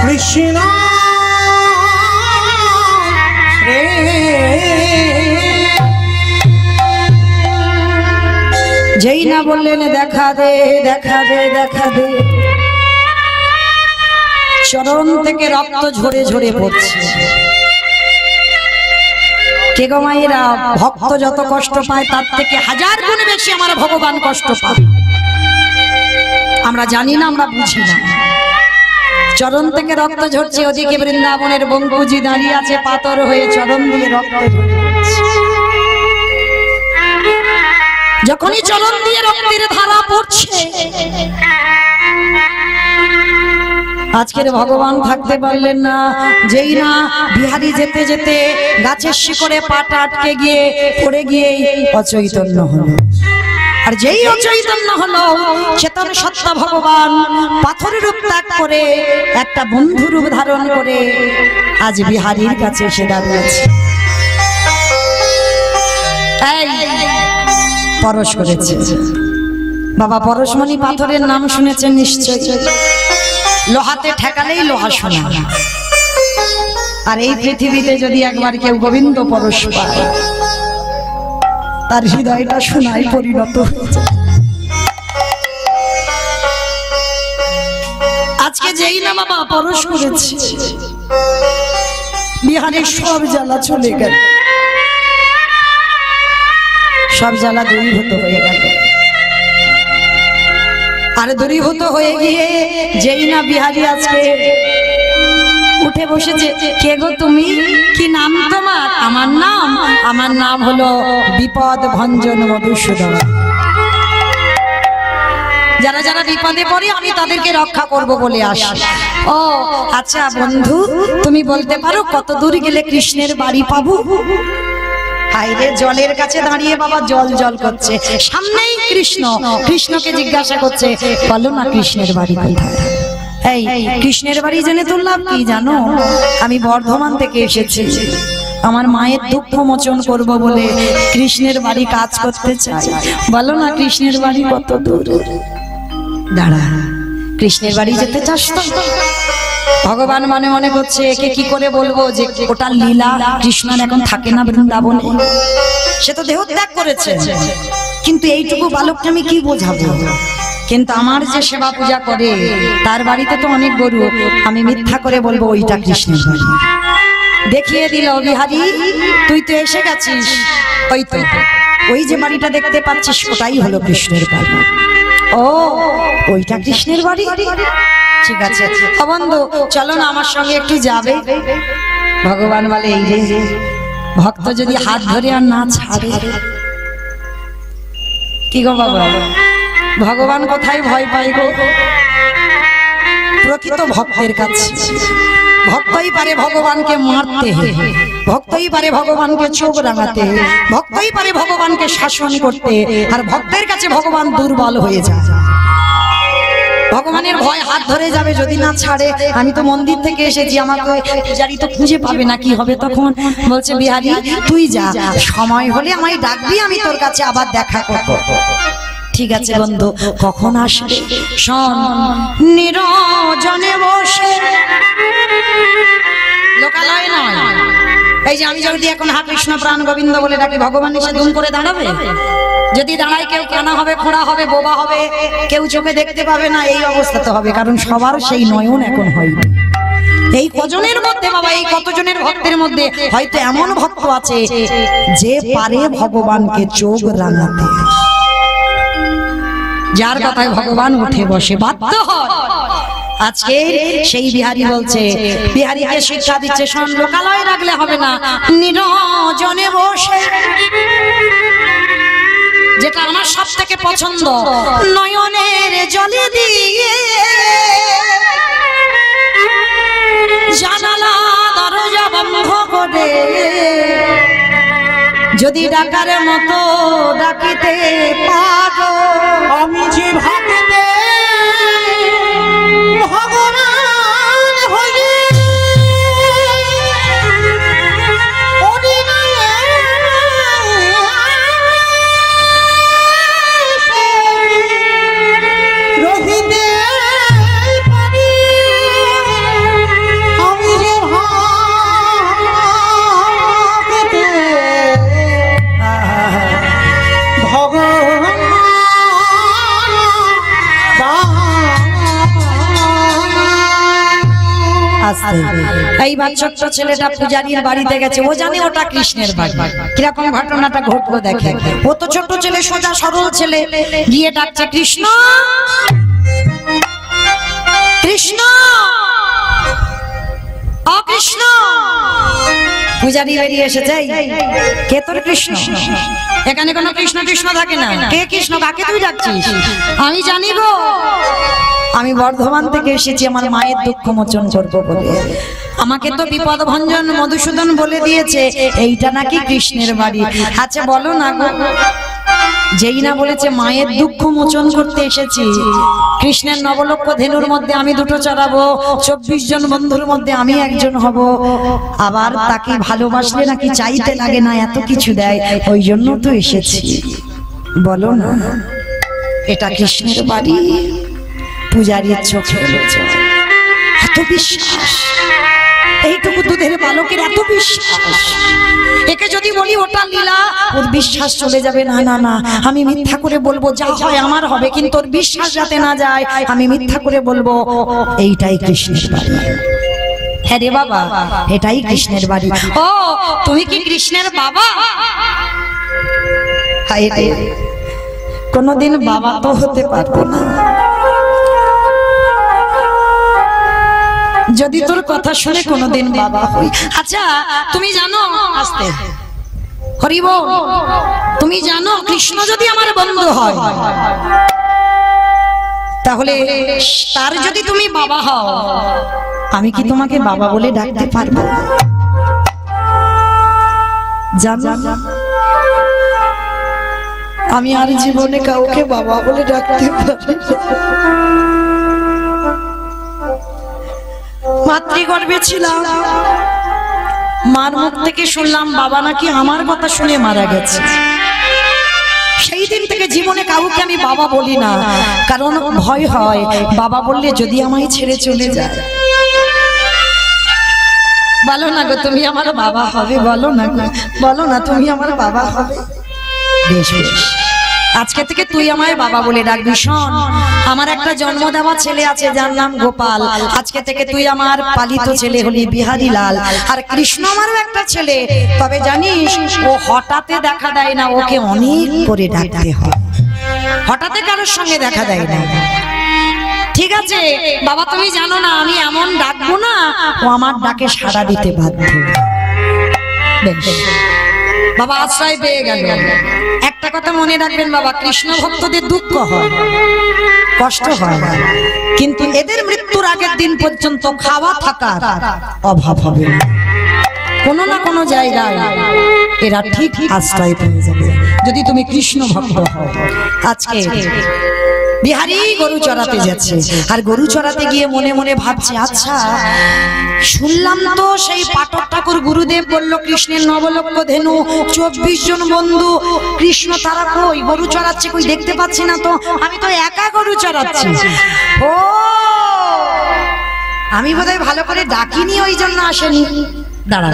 কৃষ্ণ রে যেই না বললেন দেখা দে দেখা দে দেখা দে, চরণ থেকে রক্ত ঝরে ঝরে পড়ছে। কে গো মায়েরা, ভক্ত যত কষ্ট পায় তার থেকে হাজার গুণে বেশি আমার ভগবান কষ্ট পায়। আমরা জানি না, আমরা বুঝি না। চরণ থেকে রক্ত ঝরছে, ওদিকে বৃন্দাবনের বঙ্কুজি দাঁড়িয়ে আছে পাথর হয়ে, চরণ দিয়ে রক্ত ঝরছে। যখনই চরণ দিয়ে রক্তের ধারা পড়ছে, আজকের ভগবান থাকতে পারলেন না। যেই না বিহারী যেতে যেতে গাছের শিকড়ে পাটা আটকে গিয়ে পড়ে গিয়ে অচৈতন্য হলো। আর যেই অচৈতন্য হলো, চেতন সত্তা ভগবান পাথরের রূপ ত্যাগ করে একটা বন্ধু রূপ ধারণ করে আজ বিহারীর কাছে এসে দাঁড়িয়েছে। পরশ করেছে বাবা। পরশমণি পাথরের নাম শুনেছেন নিশ্চয়। লোহাতে ঠেকালেই লোহা শোনা। আর এই পৃথিবীতে যদি একবার কেউ গোবিন্দ পরশ পায়, তার হৃদয়টা সোনায় পরিণত হয়ে যায়। আজকে যেই না বাবা পরশ করেছে, বিহারের সব জ্বালা চলে গেল, সব জ্বালা দূরীভূত হয়ে গেল। আর দূরীভূত হয়ে গিয়ে যেই না বিহারী আজকে উঠে বসেছে। কে গো তুমি? কি নাম তোমার? আমার নাম হলো বিপদ ভঞ্জন মধুসূদন। যারা যারা বিপদে পড়ে আমি তাদেরকে রক্ষা করব বলে আসি। ও আচ্ছা বন্ধু, তুমি বলতে পারো কত দূর গেলে কৃষ্ণের বাড়ি পাবো? হাইরে, জলের কাছে দাঁড়িয়ে বাবা জল জল করছে, সামনেই কৃষ্ণ। কৃষ্ণকে জিজ্ঞাসা করছে, বলো না কৃষ্ণের বাড়ি কোথায়? এই কৃষ্ণের বাড়ি জেনে তোর লাভ কি জানো? আমি বর্ধমান থেকে এসেছি, আমার মায়ের দুঃখ মোচন করব বলে কৃষ্ণের বাড়ি কাজ করতে চাই। বলো না কৃষ্ণের বাড়ি কত দূর? দাঁড়া, কৃষ্ণের বাড়ি যেতে চাস তো? ভগবান মনে মনে করছে একে কি করে বলবো যে ওটা লীলা, কৃষ্ণ এখন থাকে না বৃন্দাবনে, সে তো দেহ ত্যাগ করেছে। কিন্তু এইটুকু বালককে আমি কি বোঝাবো? কিন্তু আমার যে সেবা পূজা করে তার বাড়িতে তো অনেক গরু, আমি মিথ্যা করে বলবো ওইটা কৃষ্ণের বাড়ি। দেখিয়ে দিল বিহারী, তুই তো এসে গেছিস, ওই তো ওই যে বাড়িটা দেখতে পাচ্ছিস ওটাই হলো কৃষ্ণের বাড়ি। ও ওইটা কৃষ্ণের বাড়ি, ঠিক আছে বন্ধু চলো না আমার সঙ্গে একটু যাবে। ভগবান বলে এই রে, ভক্ত যদি হাত ধরে আর না ছাড়ে। কি গো বাবা, ভগবান কোথায় ভয় পাই গো? প্রকৃত ভক্তের কাছে। ভক্তই পারে ভগবানকে মারতে, ভক্তই পারে ভগবানকে চোখ রাঙাতে, ভক্তই পারে ভগবানকে শাসন করতে। আর ভক্তের কাছে ভগবান দুর্বল হয়ে যায়। ভগবানের ভয় হাত ধরে যাবে যদি না ছাড়ে। আমি তো মন্দির থেকে এসেছি, আমাকে পূজারি তো খুঁজে পাবে না, কি হবে তখন? বলছে বিহারী তুই যা, সময় হলে আমায় ডাকবি, আমি তোর কাছে আবার দেখা করব। ঠিক আছে বন্ধু, কখন আসবে? শোন, নিরজনে বসে, লোকালয় নয়। এই যে আমি যদি এখন হা কৃষ্ণ প্রাণ গোবিন্দ বলে ডাকি, ভগবান এসে দুম করে দাঁড়াবে? যদি দাঁড়ায় কেউ কানা হবে, খোঁড়া হবে, বোবা হবে, কেউ চোখে দেখতে পাবে না, এই অবস্থা তো হবে। কারণ সবার সেই নয়ন এখন হয়নি। এই কজনের মধ্যে বাবা, এই কতজনের ভক্তের মধ্যে হয়তো এমন ভক্ত আছে যে পারে ভগবানকে চোখ রাঙাতে, যার কথায় ভগবান উঠে বসে, বাধ্য হয়। আজকে সেই বিহারী বলছে, বিহারীকে শিক্ষা দিচ্ছে, শোন লোকালয় রাখলে হবে না, নিরজনে বসে। যেটা আমার সব থেকে পছন্দ, নয়নের জলে দিয়ে জানালা দরজা বন্ধ করে যদি ডাকার মতো ডাকিতে পারো, আমি যে ভাবতে ভগবান হয়ে রহিতে পারি, আমি যে ভাবতে ভগবান আসতে এইবার ছোট্ট ছেলেটা পূজারীর বাড়িতে গেছে, ও জানে ওটা কৃষ্ণের বাড়ি। কিরকম ঘটনাটা ঘটলো দেখে। ও তো ছোট্ট ছেলে, সোজা সরল ছেলে, গিয়ে ডাকছে কৃষ্ণ কৃষ্ণ ও কৃষ্ণ। পূজারী বেরিয়ে এসেছে, কে তোর কৃষ্ণ? এখানে কোনো কৃষ্ণ কৃষ্ণ থাকে না। কে কৃষ্ণ? কাকে তুই ডাকছিস? আমি জানি গো, আমি বর্ধমান থেকে এসেছি আমার মায়ের দুঃখ মোচন করবো বলে। আমাকে তো বিপদ ভঞ্জন মধুসূদন বলে দিয়েছে এইটা নাকি কৃষ্ণের বাড়ি। আচ্ছা বলো না গো, যেই না বলেছে মায়ের দুঃখ মোচন করতে এসেছি, কৃষ্ণের নবলক্ষ ধেনুর মধ্যে আমি দুটো চড়াবো, 24 জন বন্ধুর মধ্যে আমি একজন হব, আবার তাকে ভালোবাসলে নাকি চাইতে লাগে না, এত কিছু দেয়, ওই জন্য তো এসেছি। বলো না এটা কৃষ্ণের বাড়ি? পূজারীর চোখে এত বিশ্বাস, এইটুকু দুধের বালকের এত বিশ্বাস। একে যদি বলি ওটা লীলা, ওর বিশ্বাস চলে যাবে। না না না, আমি মিথ্যা করে বলবো, যা হয় আমার হবে, কিন্তু ওর বিশ্বাস যাতে না যায় আমি মিথ্যা করে বলবো এইটাই কৃষ্ণের বাড়ি। হ্যাঁ রে বাবা, এটাই কৃষ্ণের বাড়ি। ও তুমি কি কৃষ্ণের বাবা? হায় রে, কোনদিন বাবা তো হতে পারবো না। যদি তোর কথা শুনে কোনোদিন বাবা হই। আচ্ছা তুমি জানো, আস্তে হরি বল, তুমি জানো কৃষ্ণ যদি আমার বন্ধু হয় তাহলে তার যদি তুমি বাবা হও, আমি কি তোমাকে বাবা বলে ডাকতে পারবো? জানো আমি আর জীবনে কাউকে বাবা বলে ডাকতে পারি না। মাতৃগর্ভে ছিলাম, মার মুখ থেকে শুনলাম বাবা নাকি আমার কথা শুনে মারা গেছে। সেই দিন থেকে জীবনে কাউকে আমি বাবা বলি না, কারণ ভয় হয় বাবা বললে যদি আমায় ছেড়ে চলে যায়। বলো না গো তুমি আমার বাবা হবে, বলো না গো, বলো না তুমি আমার বাবা হবে। বেশ বেশ, আজকে থেকে তুই আমায় বাবা বলে ডাকবি। শোন, আমার একটা জন্ম দেওয়া ছেলে আছে যার নাম গোপাল, আজকে থেকে তুই আমার পালিত ছেলে হলি বিহারী লাল। আর কৃষ্ণ আমারও একটা ছেলে, তবে জানিস ও হঠাৎ দেখা দেয় না, ওকে অনেক করে ডাকতে হয়। হঠাৎ কারোর সঙ্গে দেখা দেয় না। ঠিক আছে বাবা, তুমি জানো না আমি এমন ডাকবো না ও আমার ডাকে সাড়া দিতে বাধ্য। বেশ, বাবা আশ্রয় পেয়ে গেল। একটা কথা মনে রাখবেন বাবা, কৃষ্ণ ভক্তদের দুঃখ হয়, কষ্ট হয়, কিন্তু এদের মৃত্যুর আগের দিন পর্যন্ত খাওয়া থাকার অভাব হবে না। কোনো না কোনো জায়গায় এরা ঠিক আশ্রয় পেয়ে যাবে যদি তুমি কৃষ্ণ ভক্ত হও। আজকে বিহারী গরু চড়াতে যাচ্ছে, আর গরু চড়াতে গিয়ে মনে মনে ভাবছে, আচ্ছা শুনলাম তো সেই পাটক ঠাকুর গুরুদেব বলল কৃষ্ণের নবলক্ষ ধেনু, 24 জন বন্ধু, কৃষ্ণ তারা কই? গরু চড়াচ্ছে, কই দেখতে পাচ্ছি না তো, আমি তো একা গরু চড়াচ্ছি। ও আমি বোধহয় ভালো করে ডাকিনি, ওই জন্য আসেনি। দাঁড়া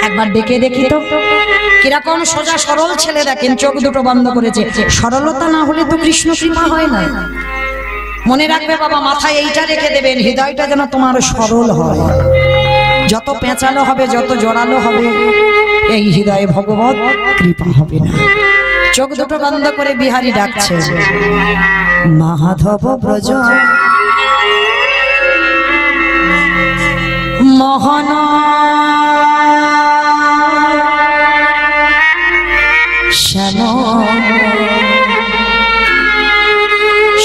একবার ডেকে দেখি তো কিরকম সোজা সরল ছেলে, দেখেন চোখ দুটো বন্ধ করেছে। সরলতা না হলে তো কৃষ্ণ কৃপা হয় না। মনে রাখবে বাবা, মাথায় এইটা রেখে দেবেন, হৃদয়টা যেন তোমার সরল হয়। যত পেঁচালো হবে, যত জোরালো হবে, এই হৃদয়ে ভগবত কৃপা হবে না। চোখ দুটো বন্ধ করে বিহারী ডাকছে, মাধব ব্রজ মোহন শ্যাম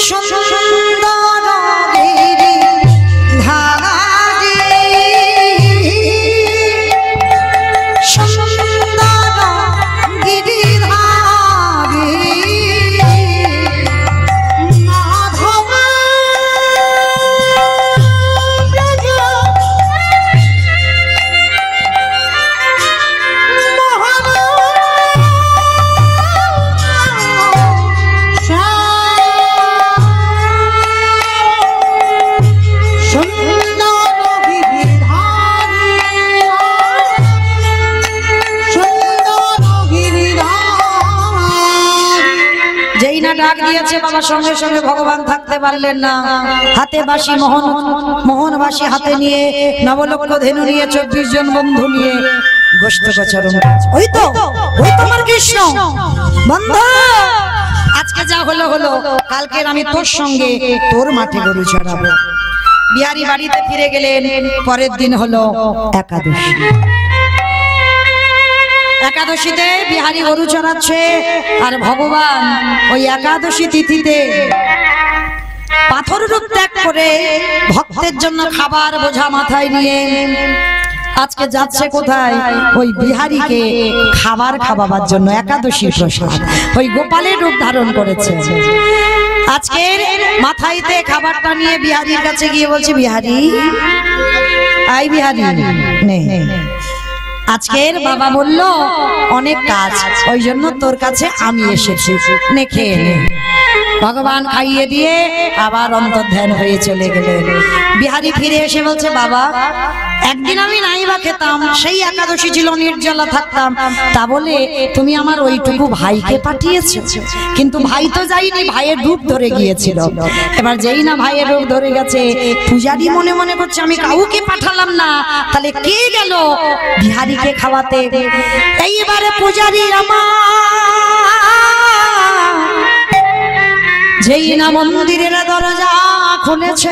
সুন্দর গিরি ধারি ডাক দিয়েছে বাবা, সঙ্গে সঙ্গে ভগবান থাকতে পারলেন না। হাতে বাঁশি, মোহন বাঁশি হাতে নিয়ে, নবলক্ষ ধেনু নিয়ে, 24 জন বন্ধু নিয়ে গোষ্ঠোপচারণ। ওই তো আমার কৃষ্ণ বন্ধু, আজকে যা হলো হলো, কালকের আমি তোর সঙ্গে তোর মাঠে গরু চড়াবো। বিহারী বাড়িতে ফিরে গেলেন। পরের দিন হলো একাদশী। একাদশীতে বিহারী গরু চড়াচ্ছে, আর ভগবান ওই একাদশী তিথিতে পাথর রূপ ত্যাগ করে ভক্তের জন্য খাবার বোঝা মাথায় নিয়ে আজকে যাচ্ছে কোথায়? ওই বিহারীকে খাবার খাওয়াবার জন্য। একাদশী প্রসাদ ওই গোপালের রূপ ধারণ করেছে। আজকের মাথাইতে খাবারটা নিয়ে বিহারীর কাছে গিয়ে বলছে, বিহারী আই, বিহারী নে। আজকের বাবা বলল অনেক কাজ, ওই জন্য তোর কাছে আমি এসেছি, নে খেয়ে নে। ভগবান খাইয়ে দিয়ে আবার অন্তর্ধান হয়ে চলে গেলেন। বিহারী ফিরে এসে বলছে, বাবা একদিন আমি নাই বা খেতাম, সেই একাদশী ছিল, নির্জলা থাকতাম, তা বলে তুমি আমার ওইটুকু ভাইকে পাঠিয়েছো। কিন্তু ভাই তো যাইনি, ভাইয়ের রূপ ধরে গিয়েছিল। এবার যেই না ভাইয়ের রূপ ধরে গেছে, পূজারি মনে মনে করছে আমি কাউকে পাঠালাম না, তাহলে কে গেল বিহারীকে খাওয়াতে? এইবারে পূজারি আমার যেই না মন্দিরের দরজা খুলেছে,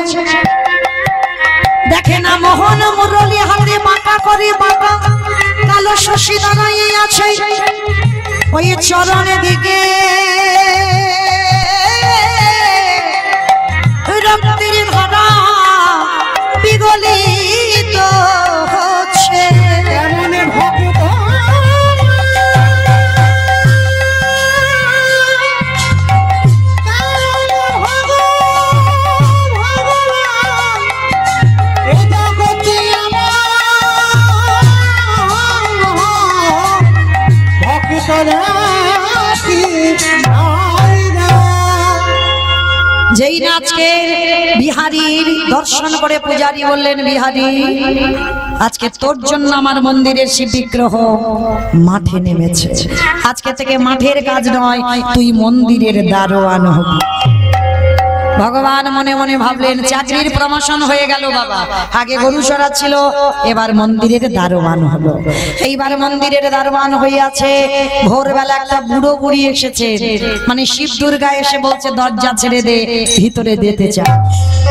দেখে না মোহন মুরলী হাতে বাঁকা করে, বাঁকা কালো শশী দাঁড়িয়ে আছে ওই চরণের দিকে। রক্তের ধারা বিগলিত হচ্ছে, এমন ভক্ত যেই না আজকে বিহারীর দর্শন করে পূজারী বললেন, বিহারী আজকে তোর জন্য আমার মন্দিরের শিব বিগ্রহ মাঠে নেমেছে। আজকে থেকে মাঠের কাজ নয়, তুই মন্দিরের দারোয়ান হবি। ভগবান মনে মনে ভাবলেন, চাকরির প্রমোশন হয়ে গেল বাবা। আগে গরু চড়াচ্ছিল, এবার মন্দিরের দারোয়ান হলো। এইবার মন্দিরের দারোয়ান হইয়াছে। ভোরবেলা একটা বুড়ো বুড়ি এসেছে, মানে শিব দুর্গা এসে বলছে দরজা ছেড়ে দে, ভিতরে যেতে চাই।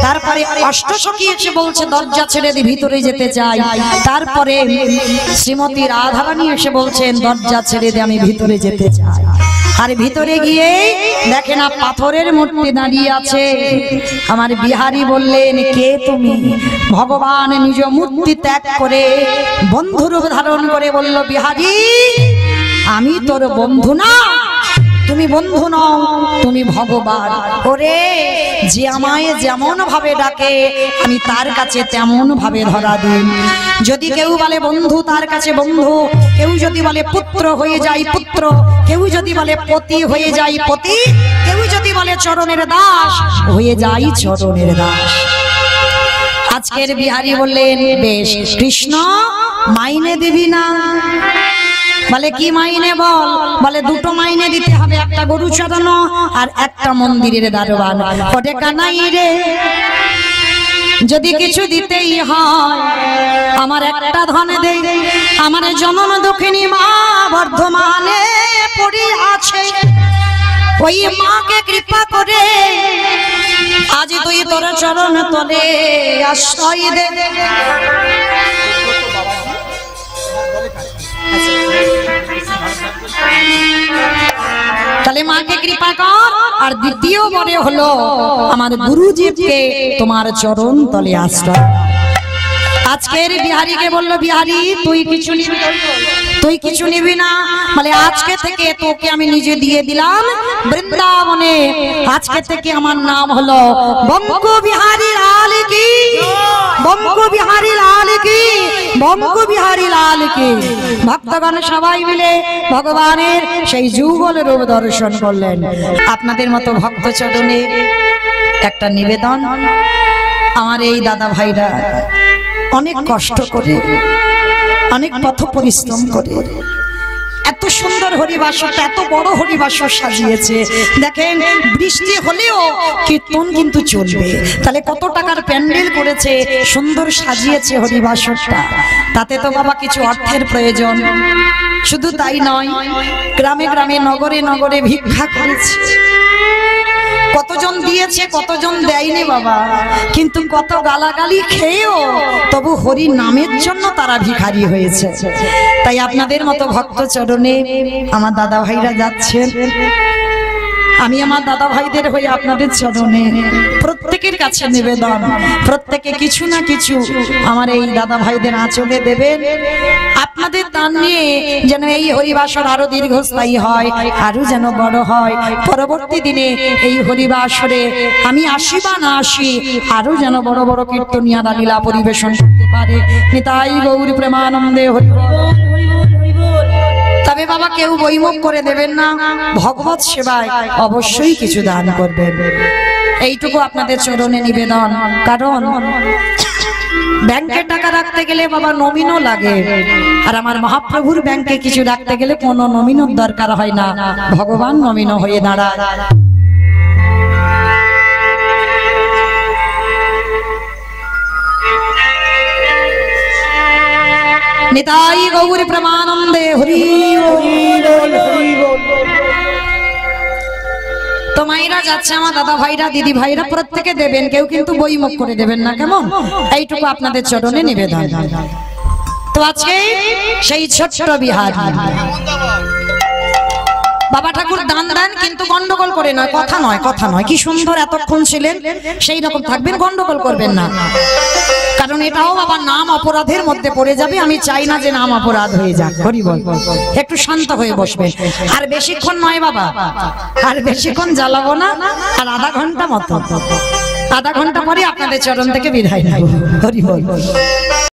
তারপরে অষ্টসখী এসে বলছে দরজা ছেড়ে দে, ভিতরে যেতে চাই। তারপরে শ্রীমতী রাধারানী এসে বলছেন দরজা ছেড়ে দে, আমি ভিতরে যেতে চাই। আর ভিতরে গিয়ে দেখে না পাথরের মূর্তি দাঁড়িয়ে আছে। আমার বিহারী বললেন, কে তুমি? ভগবান নিজ মূর্তি ত্যাগ করে বন্ধুরূপ ধারণ করে বলল, বিহারী আমি তোর বন্ধু না, তুমি বন্ধু নও, তুমি ভগবান। ওরে যে আমায় যেমন ভাবে ডাকে আমি তার কাছে তেমন ভাবে ধরা দিই। যদি কেউ বলে বন্ধু, তার কাছে বন্ধু। কেউ যদি বলে পুত্র, হয়ে যায় পুত্র। কেউ যদি বলে পতি, হয়ে যায় পতি। কেউ যদি বলে চরণের দাস, হয়ে যায় চরণের দাস। আজকের বিহারী বললেন, বেশ কৃষ্ণ মাইনে দিবি না? বলে কি মাইনে বল? বলে দুটো মাইনে দিতে হবে, একটা গরু চড়ানো আর একটা মন্দিরের দারোয়ান। ওরে কানাই রে, যদি কিছু দিতেই হয় আমার একটা ধনে দে। আমার জনম দক্ষিণী মা বর্ধমানে পড়ে আছে, ওই মাকে কৃপা করে আজ তুই তোর চরণ তলে আশ্রয় দে। তাহলে মাকে কৃপা কর। আর দ্বিতীয় বলে হলো আমার গুরুজিকে তোমার চরণ তলে আশ্রয়। আজকের বিহারীকে বললো, বিহারী তুই কিছু নিবি? তুই কিছু নিবি না? বলে আজকে থেকে তোকে আমি নিজে দিয়ে দিলাম বৃন্দাবনে। আজকে থেকে আমার নাম হলো বঙ্গ বিহারী লাল কি, বঙ্গ বিহারী লাল কি, বঙ্গ বিহারী লাল কি। ভক্তগণ সবাই মিলে ভগবানের সেই যুগল রূপ দর্শন করলেন। আপনাদের মতো ভক্ত চরণে একটা নিবেদন, আমার এই দাদা ভাইরা অনেক কষ্ট করে, অনেক পথ পরিশ্রম করে এত সুন্দর হরিবাসরটা, এত বড় হরিবাসর সাজিয়েছে। দেখেন বৃষ্টি হলেও কীর্তন কিন্তু চলবে। তাহলে কত টাকার প্যান্ডেল করেছে, সুন্দর সাজিয়েছে হরিবাসরটা। তাতে তো বাবা কিছু অর্থের প্রয়োজন। শুধু তাই নয়, গ্রামে গ্রামে নগরে নগরে ভিক্ষা করেছে। কতজন দিয়েছে কতজন দেয়নি বাবা, কিন্তু কত গালাগালি খেয়েও তবু হরি নামের জন্য তারা ভিখারি হয়েছে। তাই আপনাদের মতো ভক্ত চরণে আমার দাদা ভাইরা যাচ্ছেন। আমি আমার দাদা ভাইদের হয়ে আপনাদের চরণে প্রত্যেকের কাছে নিবেদন, প্রত্যেকে কিছু না কিছু আমার এই দাদা ভাইদের আঁচলে দেবেন। আপনাদের দান নিয়ে যেন এই হরিবাসর আরো দীর্ঘস্থায়ী হয়, আরো যেন বড় হয়। পরবর্তী দিনে এই হরিবাসরে আমি আসি বা না আসি, আরো যেন বড় বড় কীর্তনিয়ারা লীলা পরিবেশন করতে পারে। নিতাই গৌর প্রেমানন্দে হরি। তবে বাবা কেউ বইমুখ করে দেবেন না, ভগবত সেবায় অবশ্যই কিছু দান করবেন, এইটুকু আপনাদের চরণে নিবেদন। কারণ ব্যাংকে টাকা রাখতে গেলে বাবা নমিনও লাগে, আর আমার মহাপ্রভুর ব্যাংকে কিছু রাখতে গেলে কোনো নমিনের দরকার হয় না, ভগবান নমিন হয়ে দাঁড়ায়। নিতাই গৌর প্রেমানন্দে হরি বল। তো মায়েরা যাচ্ছে, আমার দাদা ভাইরা দিদি ভাইরা প্রত্যেকে দেবেন, কেউ কিন্তু বইমুখ করে দেবেন না, কেমন? এইটুকু আপনাদের চরণে নিবেদন। তো আজকে সেই ছোট্ট বিহার বাবা ঠাকুর দান দেন, কিন্তু গন্ডগোল করে নয়, কথা নয়, কথা নয়। কি সুন্দর এতক্ষণ ছিলেন, সেই রকম থাকবেন, গন্ডগোল করবেন না। কারণ এটাও বাবা নাম অপরাধের মধ্যে পড়ে যাবে। আমি চাই না যে নাম অপরাধ হয়ে যাক। হরি বল। একটু শান্ত হয়ে বসবেন। আর বেশিক্ষণ নয় বাবা, আর বেশিক্ষণ জ্বালাবো না। আর আধা ঘন্টা মতো, আধা ঘন্টা পরে আপনাদের চরণ থেকে বিদায় নেব। হরি বল।